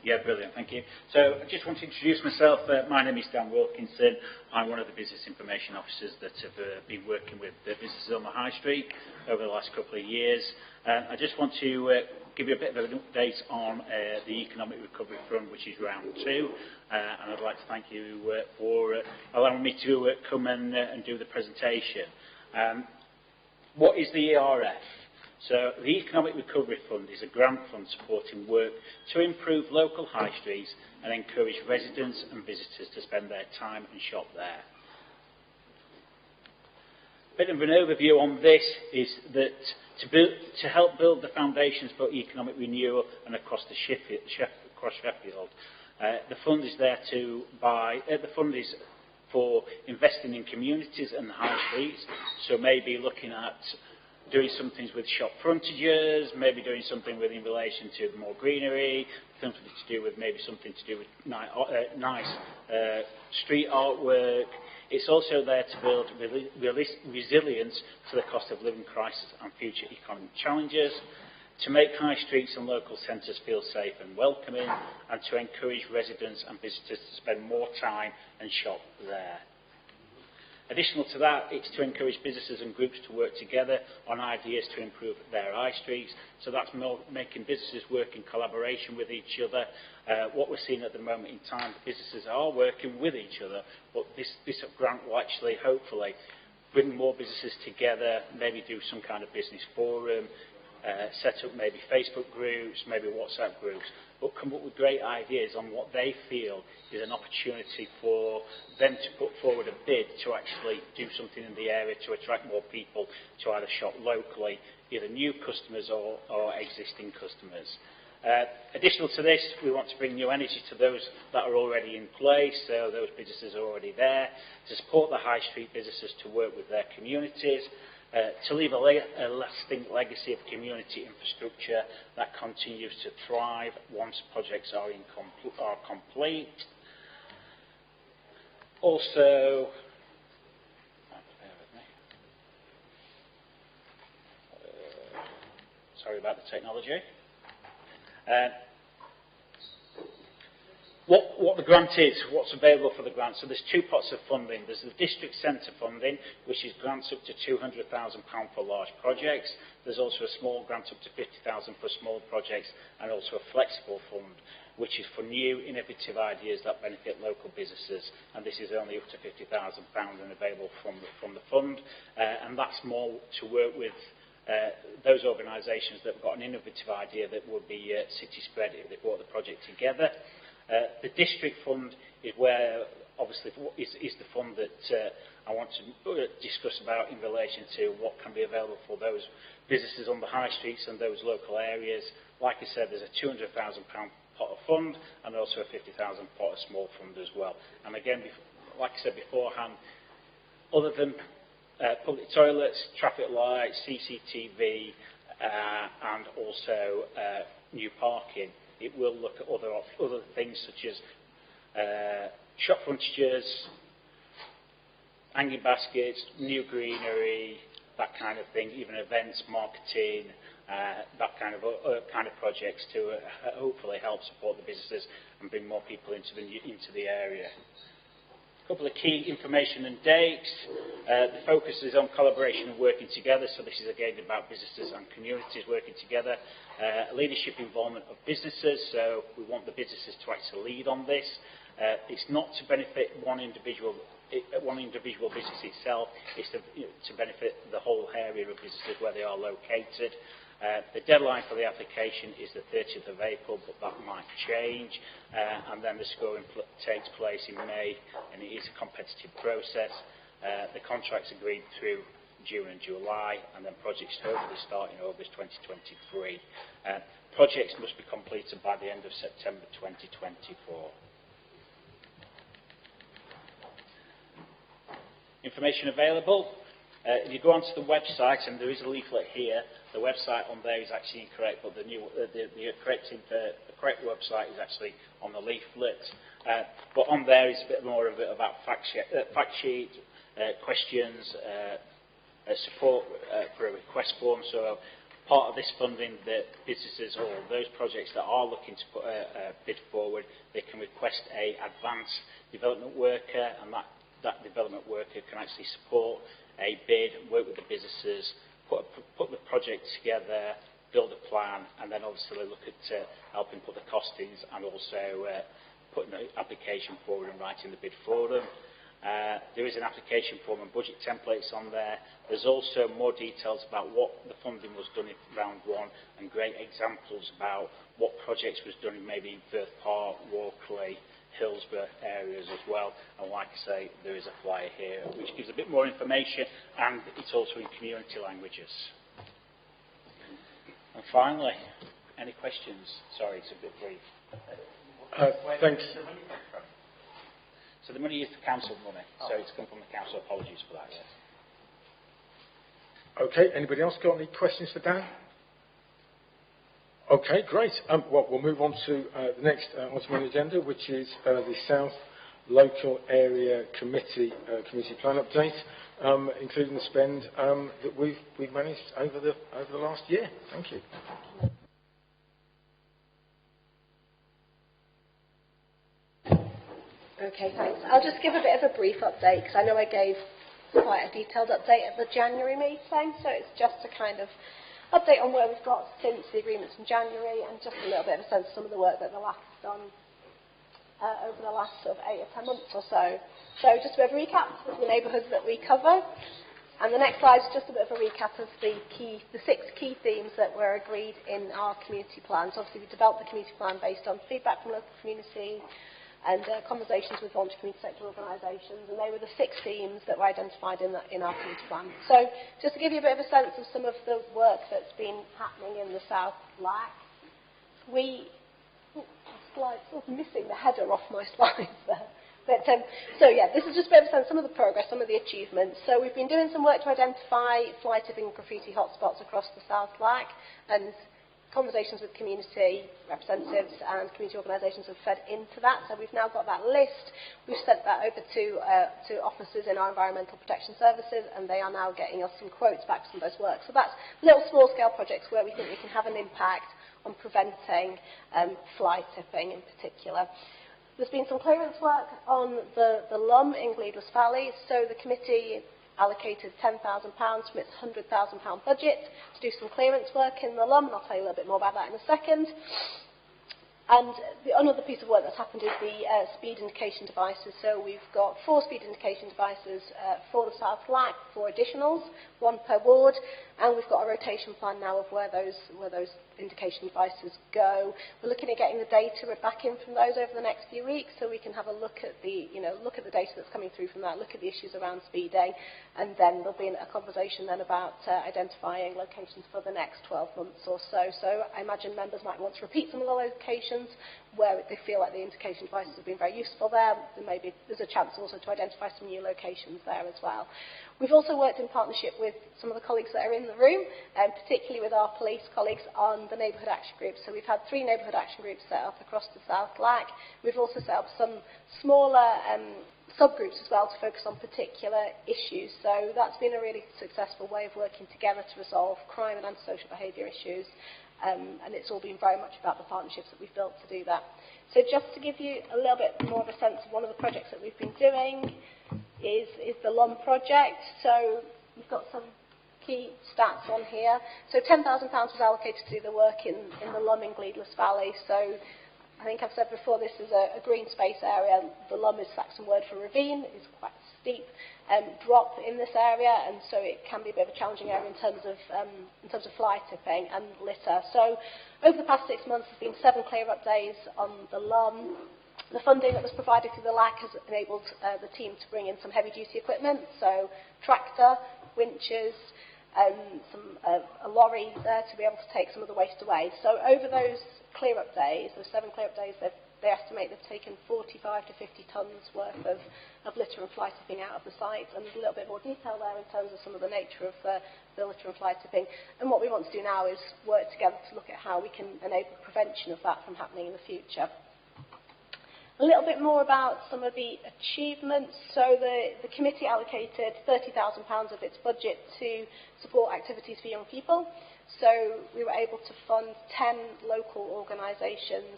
Speaker 20: Yeah, brilliant, thank you. So I just want to introduce myself. My name is Dan Wilkinson. I'm one of the business information officers that have been working with the businesses on the High Street over the last couple of years. I just want to give you a bit of an update on the Economic Recovery Fund, which is round 2. And I'd like to thank you for allowing me to come and do the presentation. What is the ERF? So the Economic Recovery Fund is a grant fund supporting work to improve local high streets and encourage residents and visitors to spend their time and shop there. A bit of an overview on this is that to help build the foundations for economic renewal and across Sheffield, the fund is there to the fund is for investing in communities and the high streets. So maybe looking at doing some things with shop frontages, maybe doing something in relation to more greenery, something to do with nice street artwork. It's also there to build resilience to the cost of living crisis and future economic challenges, to make high streets and local centres feel safe and welcoming, and to encourage residents and visitors to spend more time and shop there. Additional to that, it's to encourage businesses and groups to work together on ideas to improve their high streets. So that's making businesses work in collaboration with each other. What we're seeing at the moment in time, the businesses are working with each other, but this grant will actually, hopefully, bring more businesses together, maybe do some kind of business forum, set up maybe Facebook groups, maybe WhatsApp groups, but come up with great ideas on what they feel is an opportunity for them to put forward a bid to actually do something in the area to attract more people to either shop locally, either new customers or existing customers. Additional to this, we want to bring new energy to those that are already in place, so those businesses are already there, to support the high street businesses to work with their communities, to leave a lasting legacy of community infrastructure that continues to thrive once projects are complete. Also, sorry about the technology. What the grant is, what's available for the grant. So there's two pots of funding. There's the district centre funding, which is grants up to £200,000 for large projects. There's also a small grant up to £50,000 for small projects, and also a flexible fund, which is for new innovative ideas that benefit local businesses. And this is only up to £50,000 and available from the fund. And that's more to work with those organisations that have got an innovative idea that would be city spread if they brought the project together. The district fund is where, obviously, is the fund that I want to discuss about in relation to what can be available for those businesses on the high streets and those local areas. Like I said, there's a £200,000 pot of fund and also a £50,000 pot of small fund as well. And again, like I said beforehand, other than public toilets, traffic lights, CCTV, and also new parking, it will look at other things such as shop frontages, hanging baskets, new greenery, that kind of thing, even events, marketing, that kind of projects to hopefully help support the businesses and bring more people into the area. A couple of key information and dates. The focus is on collaboration and working together, so this is again about businesses and communities working together. Leadership involvement of businesses, so we want the businesses to actually lead on this. It's not to benefit one individual business itself, it's to benefit the whole area of businesses where they are located. The deadline for the application is the 30th of April, but that might change. And then the scoring takes place in May, and it is a competitive process. The contract's agreed through June and July, and then projects hopefully start in August 2023. Projects must be completed by the end of September 2024. Information available. If you go onto the website, and there is a leaflet here, the website on there is actually incorrect, but the correct website is actually on the leaflet. But on there is a bit more about fact sheet, questions, support for a request form. So part of this funding, the businesses or those projects that are looking to put a bid forward, they can request a advanced development worker, and that development worker can actually support a bid, work with the businesses, put the project together, build a plan, and then obviously look at helping put the costings and also putting the application forward and writing the bid for them. There is an application form and budget templates on there. There's also more details about what the funding was done in round one and great examples about what projects was done in maybe Firth Park, Walkley, Hillsborough areas as well. And like I say, there is a flyer here which gives a bit more information, and it's also in community languages. And finally, any questions? Sorry, it's a bit brief.
Speaker 1: Thanks.
Speaker 20: So the money is the council money, so it's come from the council. Apologies for that. Yes.
Speaker 1: Okay, anybody else got any questions for Dan? Okay, great. Well, we'll move on to the next item on the agenda, which is the South Local Area Committee Plan update, including the spend that we've managed over the last year. Thank you.
Speaker 6: Okay, thanks. I'll just give a bit of a brief update because I know I gave quite a detailed update at the January meeting, so it's just a kind of update on where we've got since the agreements from January and just a little bit of a sense of some of the work that the LAC has done over the last sort of 8 or 10 months or so. So just a bit of a recap of the neighbourhoods that we cover. And the next slide is just a bit of a recap of the 6 key themes that were agreed in our community plans. Obviously, we developed the community plan based on feedback from local community and conversations with voluntary community sector organisations, and they were the 6 themes that were identified in our community plan. So just to give you a bit of a sense of some of the work that's been happening in the South LAC, slide's sort of missing the header off my slides there. But, so yeah, this is just a bit of a sense of some of the progress, some of the achievements. So we've been doing some work to identify fly tipping and graffiti hotspots across the South LAC, and conversations with community representatives and community organisations have fed into that. So we've now got that list. We've sent that over to officers in our environmental protection services, and they are now getting us some quotes back from those work. So that's little small-scale projects where we think we can have an impact on preventing fly tipping in particular. There's been some clearance work on the Lum in Gleadless Valley. So the committee allocated £10,000 from its £100,000 budget to do some clearance work in the Lum, and I'll tell you a little bit more about that in a second. And another piece of work that's happened is the speed indication devices. So we've got 4 speed indication devices for the South LAC, 4 additionals, 1 per ward, and we've got a rotation plan now of where those indication devices go. We're looking at getting the data back in from those over the next few weeks, so we can have a look at the data that's coming through from that, look at the issues around speeding, and then there'll be a conversation then about identifying locations for the next 12 months or so. So I imagine members might want to repeat some of the locations where they feel like the indication devices have been very useful there. Maybe there's a chance also to identify some new locations there as well. We've also worked in partnership with some of the colleagues that are in the room, and particularly with our police colleagues on the neighbourhood action groups. So we've had 3 neighbourhood action groups set up across the South LAC. We've also set up some smaller subgroups as well to focus on particular issues. So that's been a really successful way of working together to resolve crime and antisocial behaviour issues. And it's all been very much about the partnerships that we've built to do that. So just to give you a little bit more of a sense of one of the projects that we've been doing is the Lum project. So we've got some key stats on here. So £10,000 was allocated to do the work in the Lum in Gleadless Valley. So I think I've said before, this is a green space area. The Lum is Saxon word for ravine. It's quite steep drop in this area, and so it can be a bit of a challenging area in terms of fly tipping and litter. So over the past 6 months, there's been 7 clear-up days on the Lum. The funding that was provided through the LAC has enabled the team to bring in some heavy-duty equipment, so tractor, winches, a lorry there to be able to take some of the waste away. So over those clear-up days, those 7 clear-up days, they estimate they've taken 45 to 50 tonnes worth of litter and fly tipping out of the site, and there's a little bit more detail there in terms of some of the nature of the litter and fly tipping. And what we want to do now is work together to look at how we can enable prevention of that from happening in the future. A little bit more about some of the achievements. So the committee allocated £30,000 of its budget to support activities for young people. So we were able to fund 10 local organisations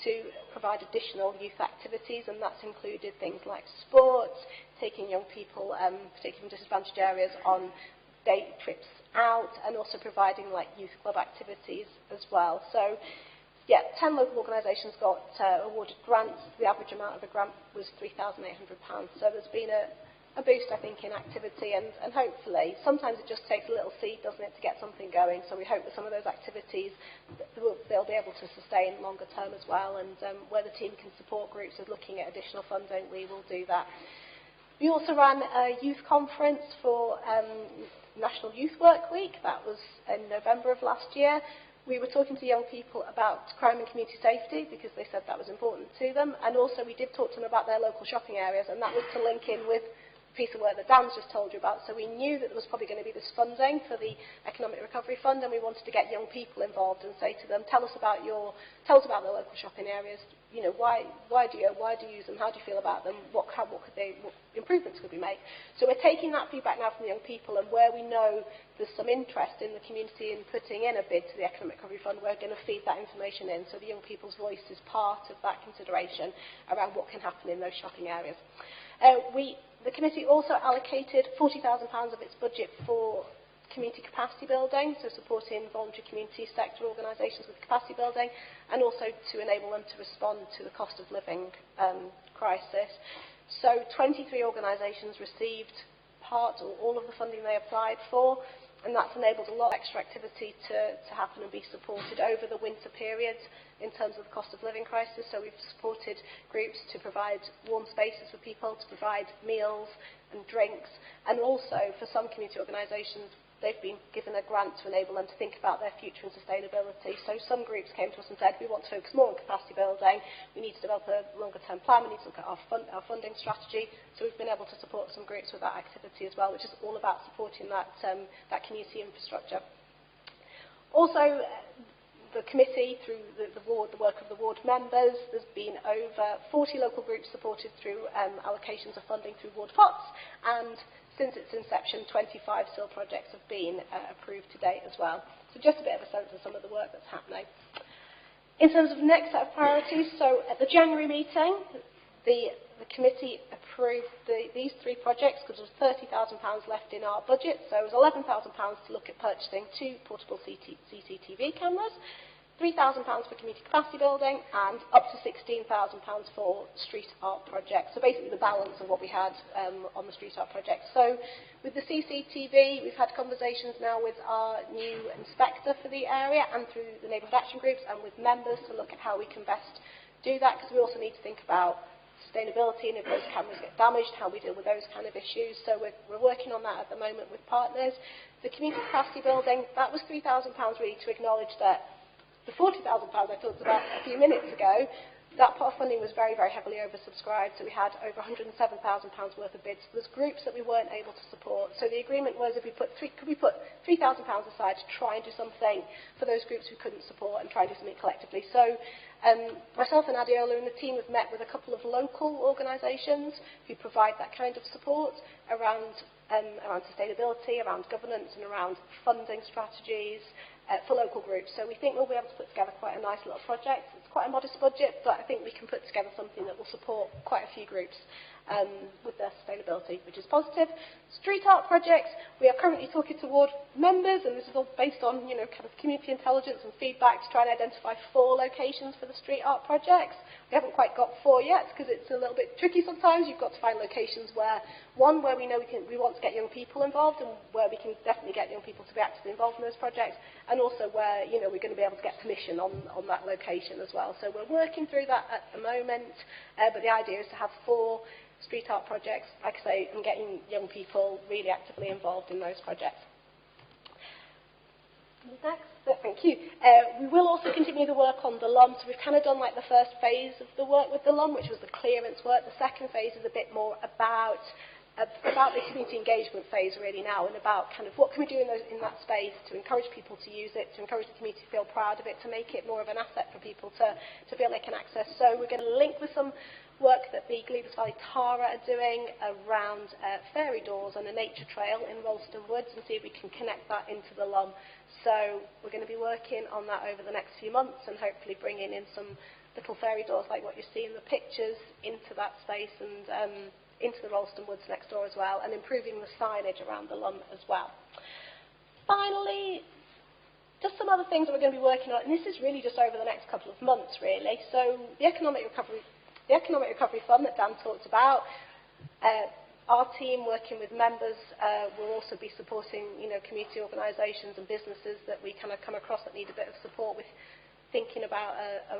Speaker 6: to provide additional youth activities, and that's included things like sports, taking young people, particularly from disadvantaged areas, on day trips out, and also providing like youth club activities as well. So 10 local organisations got awarded grants. The average amount of a grant was £3,800. So there's been a boost, I think, in activity, and hopefully, sometimes it just takes a little seed, doesn't it, to get something going. So we hope that some of those activities, they'll be able to sustain longer term as well, and where the team can support groups with looking at additional funding, we will do that. We also ran a youth conference for National Youth Work Week. That was in November of last year. We were talking to young people about crime and community safety because they said that was important to them, and also we did talk to them about their local shopping areas, and that was to link in with the piece of work that Dan's just told you about. So we knew that there was probably going to be this funding for the Economic Recovery Fund, and we wanted to get young people involved and say to them, tell us about the local shopping areas. You know, why do you use them? How do you feel about them? What improvements could we make? So we're taking that feedback now from the young people, and where we know there's some interest in the community in putting in a bid to the Economic Recovery Fund, we're going to feed that information in, so the young people's voice is part of that consideration around what can happen in those shopping areas. The committee also allocated £40,000 of its budget for community capacity building, so supporting voluntary community sector organisations with capacity building, and also to enable them to respond to the cost of living crisis. So 23 organisations received part or all of the funding they applied for, and that's enabled a lot of extra activity to happen and be supported over the winter period in terms of the cost of living crisis. So we've supported groups to provide warm spaces for people, to provide meals and drinks, and also for some community organisations they've been given a grant to enable them to think about their future and sustainability. So some groups came to us and said, we want to focus more on capacity building, we need to develop a longer term plan, we need to look at our funding strategy. So we've been able to support some groups with that activity as well, which is all about supporting that community infrastructure. Also, the committee, through the work of the ward members, there's been over 40 local groups supported through allocations of funding through ward pots, and since its inception, 25 SIL projects have been approved to date as well. So just a bit of a sense of some of the work that's happening. In terms of next set of priorities, so at the January meeting, the committee approved these three projects because there was £30,000 left in our budget. So it was £11,000 to look at purchasing 2 portable CCTV cameras, £3,000 for community capacity building, and up to £16,000 for street art projects. So basically the balance of what we had on the street art project. So with the CCTV, we've had conversations now with our new inspector for the area and through the neighbourhood action groups and with members to look at how we can best do that, because we also need to think about sustainability and if those cameras get damaged, how we deal with those kind of issues. So we're working on that at the moment with partners. The community capacity building, that was £3,000 really to acknowledge that the £40,000 I talked about a few minutes ago, that pot of funding was very, very heavily oversubscribed, so we had over £107,000 worth of bids. There's groups that we weren't able to support, so the agreement was if we put could we put £3,000 aside to try and do something for those groups we couldn't support and try and do something collectively. So myself and Adiola and the team have met with a couple of local organisations who provide that kind of support around sustainability, around governance and around funding strategies for local groups. So we think we'll be able to put together quite a nice little project. It's quite a modest budget, but I think we can put together something that will support quite a few groups with their sustainability, which is positive. Street art projects, we are currently talking to ward members, and this is all based on kind of community intelligence and feedback to try and identify 4 locations for the street art projects. We haven't quite got 4 yet because it's a little bit tricky sometimes. You've got to find locations where we know we want to get young people involved and where we can definitely get young people to be actively involved in those projects, and also where we're going to be able to get permission on that location as well. So we're working through that at the moment, but the idea is to have 4 street art projects, like I say, and getting young people really actively involved in those projects. Next, thank you. We will also continue the work on the LUM. So we've kind of done like the first phase of the work with the LUM, which was the clearance work. The second phase is a bit more about the community engagement phase really now, and about kind of what can we do in that space to encourage people to use it, to encourage the community to feel proud of it, to make it more of an asset for people to feel they can access. So we're going to link with some work that the Glebers Valley Tara are doing around fairy doors and a nature trail in Rollston Woods, and see if we can connect that into the LUM. So we're going to be working on that over the next few months and hopefully bringing in some little fairy doors like what you see in the pictures into that space and into the Rollston Woods next door as well, and improving the signage around the LUM as well. Finally, Just some other things that we're going to be working on, and this is really just over the next couple of months, really. So the Economic Recovery Fund that Dan talked about, our team working with members will also be supporting, community organisations and businesses that we kind of come across that need a bit of support with thinking about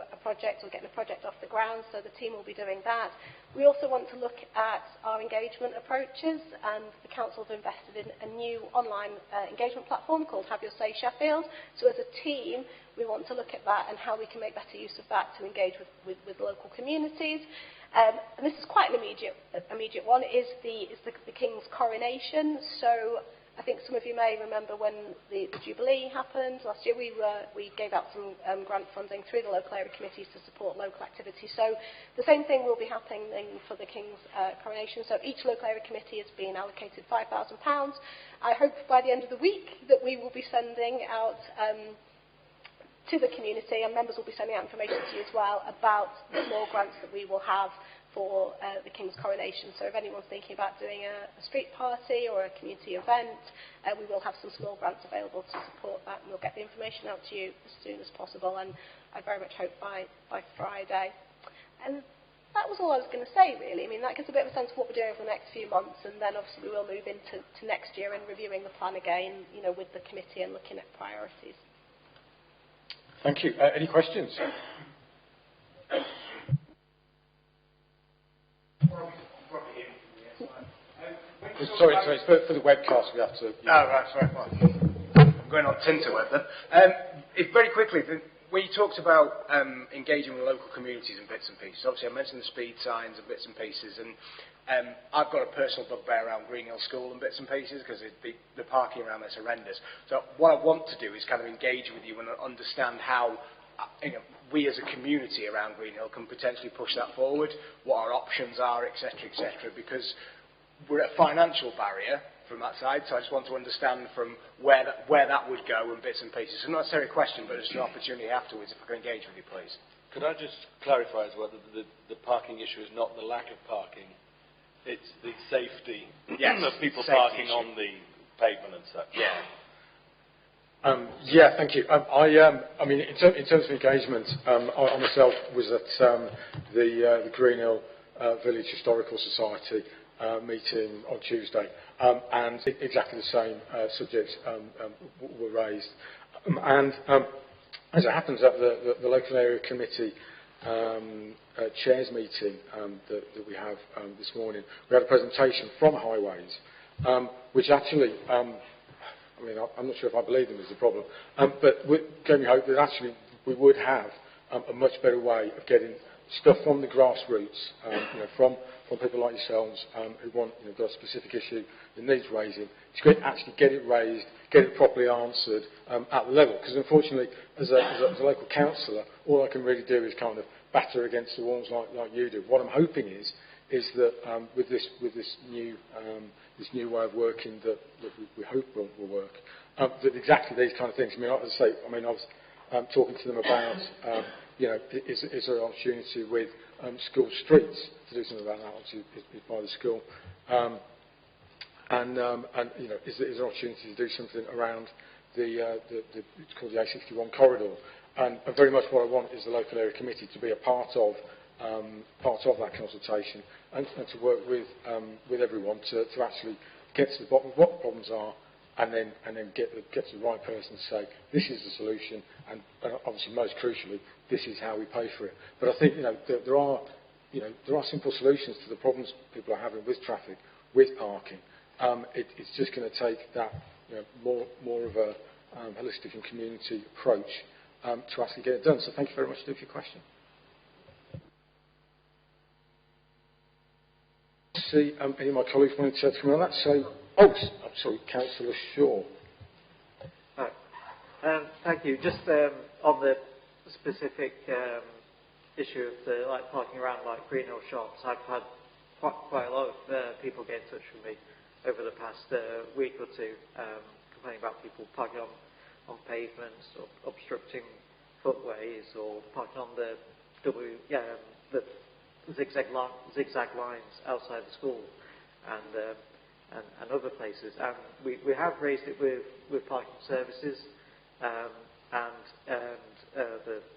Speaker 6: a project or getting a project off the ground, so the team will be doing that. We also want to look at our engagement approaches, and the Council have invested in a new online engagement platform called Have Your Say Sheffield. So as a team, we want to look at that and how we can make better use of that to engage with local communities. And this is quite an immediate one, is the King's coronation. So I think some of you may remember when the Jubilee happened last year, we gave out some grant funding through the local area committees to support local activity. So the same thing will be happening for the King's coronation. So each local area committee has been allocated £5,000. I hope by the end of the week that we will be sending out to the community, and members will be sending out information to you as well about the small grants that we will have for the King's coronation. So if anyone's thinking about doing a street party or a community event, we will have some small grants available to support that, and we'll get the information out to you as soon as possible, and I very much hope by Friday. And that was all I was going to say, really. I mean, that gives a bit of a sense of what we're doing over the next few months, and then obviously we will move into next year and reviewing the plan again, with the committee and looking at priorities.
Speaker 1: Thank you. Any questions? Sorry, for the webcast we have to...
Speaker 21: right, sorry. Well, I'm going on Tinterweb then. Very quickly, when you talked about engaging with local communities and bits and pieces, obviously I mentioned the speed signs and bits and pieces, and I've got a personal bugbear around Greenhill School and bits and pieces because the parking around there's horrendous. So what I want to do is kind of engage with you and understand how we as a community around Greenhill can potentially push that forward, what our options are, etc., because we're at a financial barrier from that side, so I just want to understand from where that would go and bits and pieces. So not necessarily a question, but just an opportunity afterwards if I can engage with you, please.
Speaker 22: Could I just clarify as well that the parking issue is not the lack of parking, it's the safety of people parking on the pavement and such.
Speaker 1: Thank you. I mean, in terms of engagement, I myself was at the Greenhill Village Historical Society meeting on Tuesday, and exactly the same subjects were raised. And as it happens, at the local area committee chairs meeting that we have this morning, we had a presentation from Highways, which actually, I mean, I'm not sure if I believe them is the problem, but gave me hope that actually we would have a much better way of getting stuff from the grassroots, from people like yourselves who want, got a specific issue that needs raising, to actually get it raised, get it properly answered at the level. Because unfortunately, as a local councillor, all I can really do is kind of batter against the walls like you do. What I'm hoping is that with this new way of working that we hope will work, that exactly these kind of things. I mean, as I say, I was talking to them about, is there an opportunity with school streets to do something about that? Obviously, is by the school, is there an opportunity to do something around it's called the A61 corridor? And very much what I want is the local area committee to be a part of that consultation and to work with everyone to actually get to the bottom of what the problems are, and then get to the right person to say this is the solution, and obviously most crucially this is how we pay for it. But I think there are simple solutions to the problems people are having with traffic, with parking. It's just going to take that more of a holistic and community approach to actually get it done. So thank you very much for your question. See any of my colleagues wanting to come on that. So, I'm sorry, Councillor Shaw.
Speaker 4: Thank you. Just on the specific issue of the parking around Greenhill shops, I've had quite a lot of people get in touch with me over the past week or two, complaining about people parking on pavements or obstructing footways or parking on the zigzag lines outside the school and other places. And we have raised it with parking services. and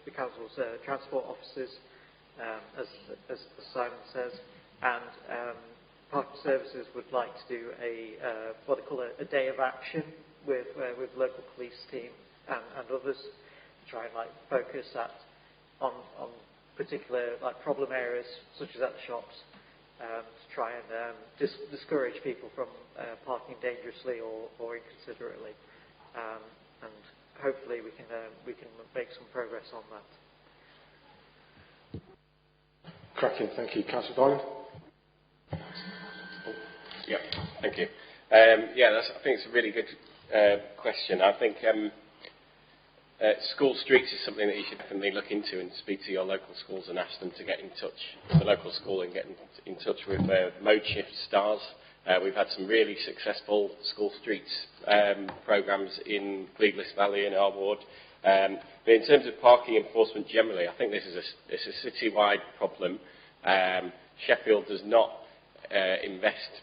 Speaker 4: the council's transport officers, as Simon says, and Parking Services would like to do what they call a day of action with local police team and others to try and focus on particular problem areas such as at the shops, to try and discourage people from parking dangerously or inconsiderately, and hopefully we can make some progress on that.
Speaker 1: Cracking, thank you. Councillor Diamond.
Speaker 7: Yeah, thank you. I think it's a really good question. I think school streets is something that you should definitely look into and speak to your local schools and ask them to get in touch with the local school and get in touch with Mode Shift Stars. We've had some really successful school streets programmes in Cleveland Valley in our ward. But in terms of parking enforcement generally, I think this is a citywide problem. Sheffield does not invest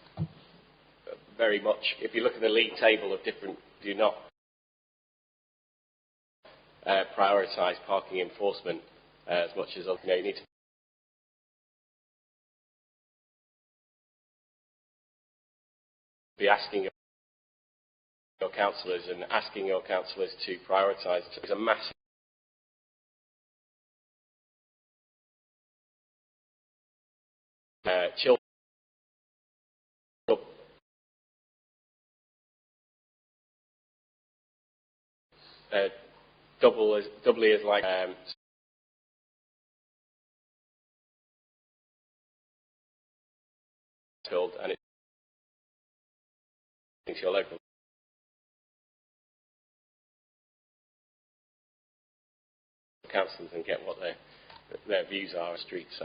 Speaker 7: very much. If you look at the league table of do not prioritise parking enforcement as much as you need to be asking your councillors to prioritise. There's a massive children doubly as and it's your local councillors and get what their views are on streets.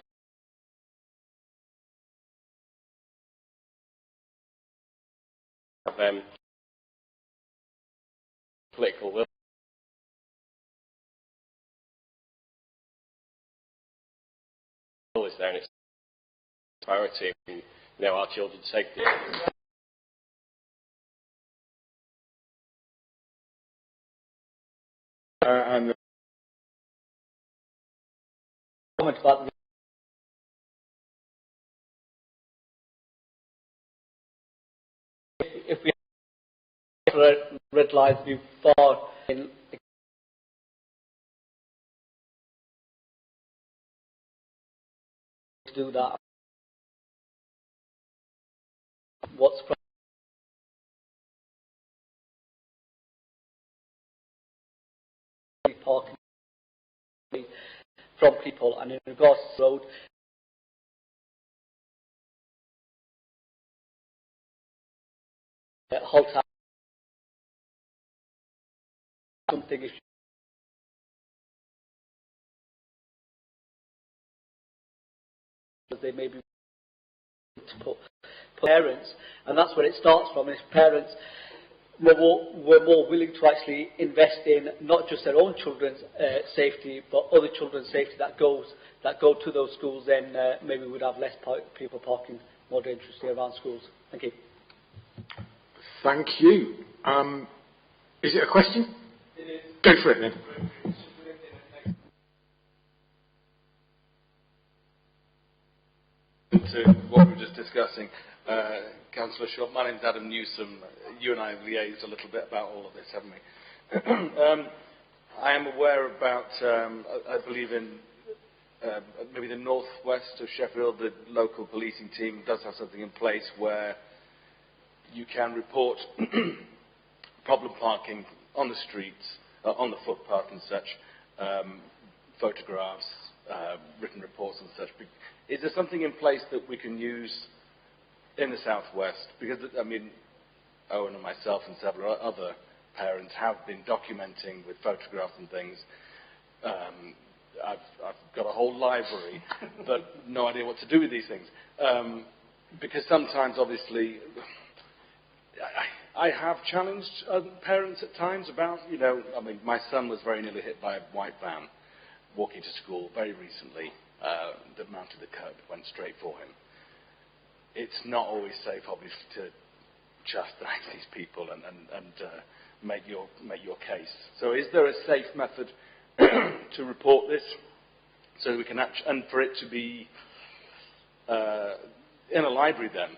Speaker 7: Political will is there, and it's a priority. Our children's safety.
Speaker 1: And
Speaker 16: comment about if we have red lines before in to do that, what's parking from people, and in regards to the road, halt out something they may be to put parents, and that's where it starts from. Is parents were more willing to actually invest in not just their own children's safety, but other children's safety that go to those schools, then maybe we'd have less people parking more dangerously around schools. Thank you.
Speaker 1: Thank you. Is it a question?
Speaker 22: It is.
Speaker 1: Go for it then.
Speaker 22: To what we were just discussing, Councillor Shaw, my name's Adam Newsom. You and I have liaised a little bit about all of this, haven't we? I am aware about, I believe in maybe the northwest of Sheffield, the local policing team does have something in place where you can report problem parking on the streets, on the footpath and such, photographs, written reports and such. Is there something in place that we can use in the southwest? Because, I mean, Owen and myself and several other parents have been documenting with photographs and things. I've got a whole library, but no idea what to do with these things. Because sometimes, obviously, I have challenged parents at times about, I mean, my son was very nearly hit by a white van walking to school very recently. That mounted the curb, went straight for him. It's not always safe, obviously, to chastise these people and make your case. So is there a safe method to report this, so we can and for it to be in a library then,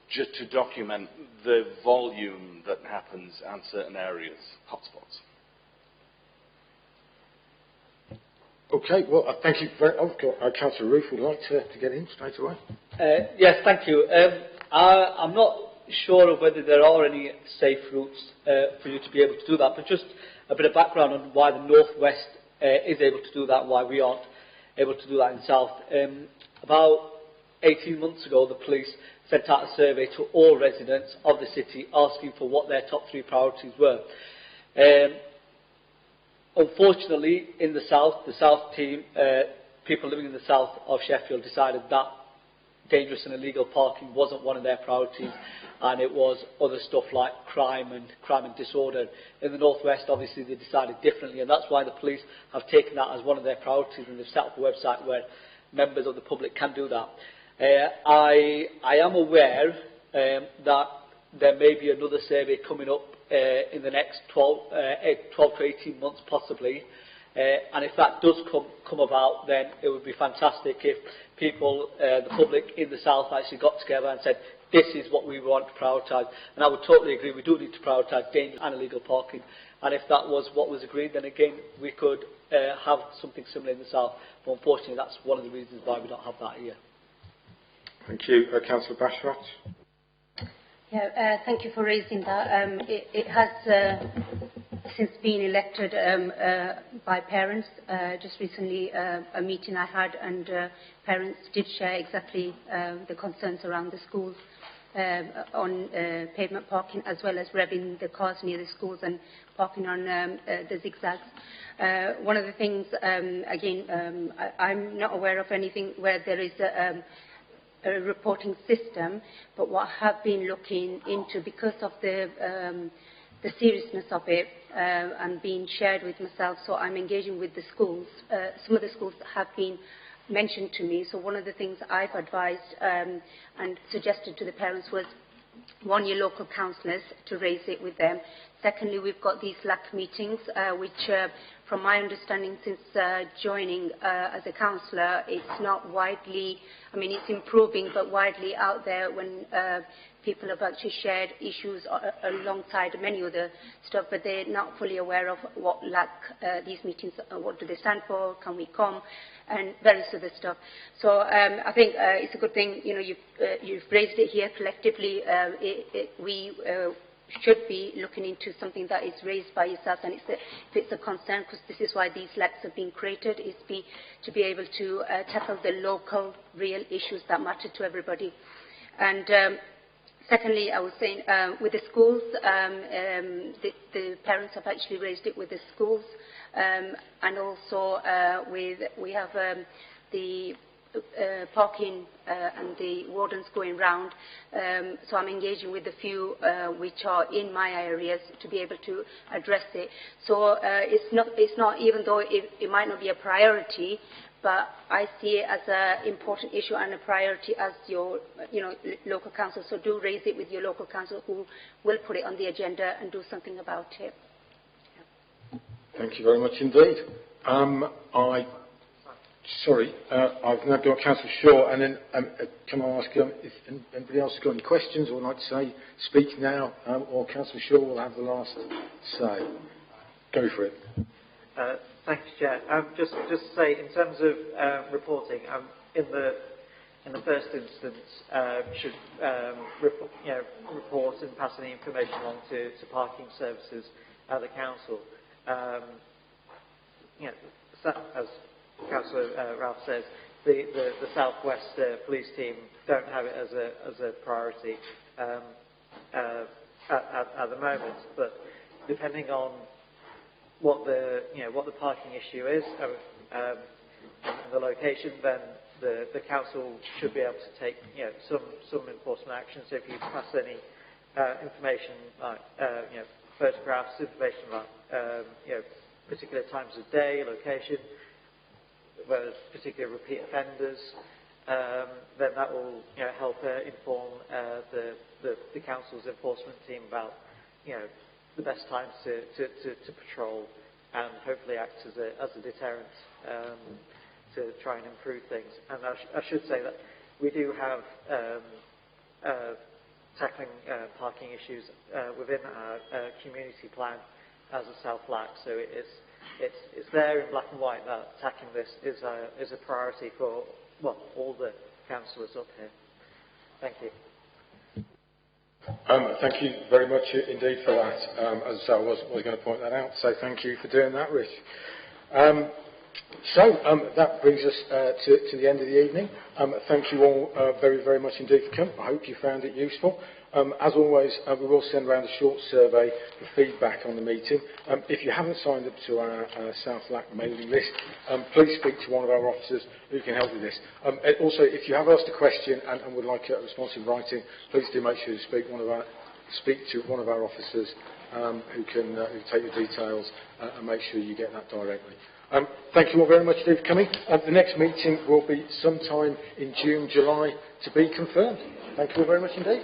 Speaker 22: just to document the volume that happens in certain areas, hotspots?
Speaker 1: Okay, well, thank you very much. Councillor Roof would like to get in straight away.
Speaker 16: Yes, thank you. I'm not sure of whether there are any safe routes for you to be able to do that, but just a bit of background on why the North West is able to do that, why we aren't able to do that in South. About 18 months ago, the police sent out a survey to all residents of the city asking for what their top 3 priorities were. Unfortunately, in the South team, people living in the south of Sheffield decided that dangerous and illegal parking wasn't one of their priorities, and it was other stuff like crime and disorder. In the North West, obviously, they decided differently, and that's why the police have taken that as one of their priorities, and they've set up a website where members of the public can do that. I am aware that there may be another survey coming up in the next 12 to 18 months, possibly. And if that does come about, then it would be fantastic if people, the public in the South, actually got together and said, this is what we want to prioritise. And I would totally agree, we do need to prioritise dangerous and illegal parking. And if that was what was agreed, then again, we could have something similar in the South. But unfortunately, that's one of the reasons why we don't have that here.
Speaker 1: Thank you. Councillor Bashrat.
Speaker 3: Yeah, thank you for raising that. It has since been elected by parents. Just recently, a meeting I had, and parents did share exactly the concerns around the schools on pavement parking, as well as revving the cars near the schools and parking on the zigzags. One of the things, again, I'm not aware of anything where there is a reporting system, but what I have been looking into, because of the seriousness of it and being shared with myself, so I'm engaging with the schools. Some of the schools have been mentioned to me, so one of the things I've advised and suggested to the parents was, one, your local councillors, to raise it with them. Secondly, we've got these LAC meetings, which, from my understanding since joining as a councillor, it's not widely, I mean, it's improving, but widely out there when people have actually shared issues alongside many other stuff, but they're not fully aware of what LAC, these meetings, what do they stand for, can we come, and various other stuff. So I think it's a good thing, you know, you've raised it here collectively. We should be looking into something that is raised by yourself, and if it's a concern, because this is why these LACs have been created, is to be able to tackle the local, real issues that matter to everybody. And secondly, I was saying, with the schools, the parents have actually raised it with the schools, and also we have the parking and the wardens going round. So I'm engaging with a few which are in my areas to be able to address it. So it's not, even though it might not be a priority, but I see it as an important issue and a priority as your, local council. So do raise it with your local council, who will put it on the agenda and do something about it. Yeah.
Speaker 1: Thank you very much indeed. I've now got Councillor Shaw, and then can I ask if anybody else has got any questions or would like to say, speak now, or Councillor Shaw will have the last say. Go for it.
Speaker 4: Thank you, Chair. Just to say, in terms of reporting, in the first instance, should report and pass any information on to parking services at the council. As Councillor Ralph says, the South West police team don't have it as a priority at the moment, but depending on what the parking issue is and the location, then the council should be able to take some enforcement action. So if you pass any information like photographs, information like particular times of day, location, particular repeat offenders, then that will help inform the council's enforcement team about the best times to patrol and hopefully act as a deterrent to try and improve things. And I should say that we do have tackling parking issues within our community plan as a South Lac, so it's there in black and white that tackling this is a priority for all the councillors up here. Thank you.
Speaker 1: Thank you very much indeed for that. As I say, I was going to point that out, so thank you for doing that, Rich. That brings us to the end of the evening. Thank you all very, very much indeed for coming. I hope you found it useful. As always, we will send around a short survey for feedback on the meeting. If you haven't signed up to our South Lac mailing list, please speak to one of our officers who can help with this. Also, if you have asked a question and would like a response in writing, please do make sure to speak to one of our officers who can take your details and make sure you get that directly. Thank you all very much indeed for coming. The next meeting will be sometime in June, July, to be confirmed. Thank you all very much indeed.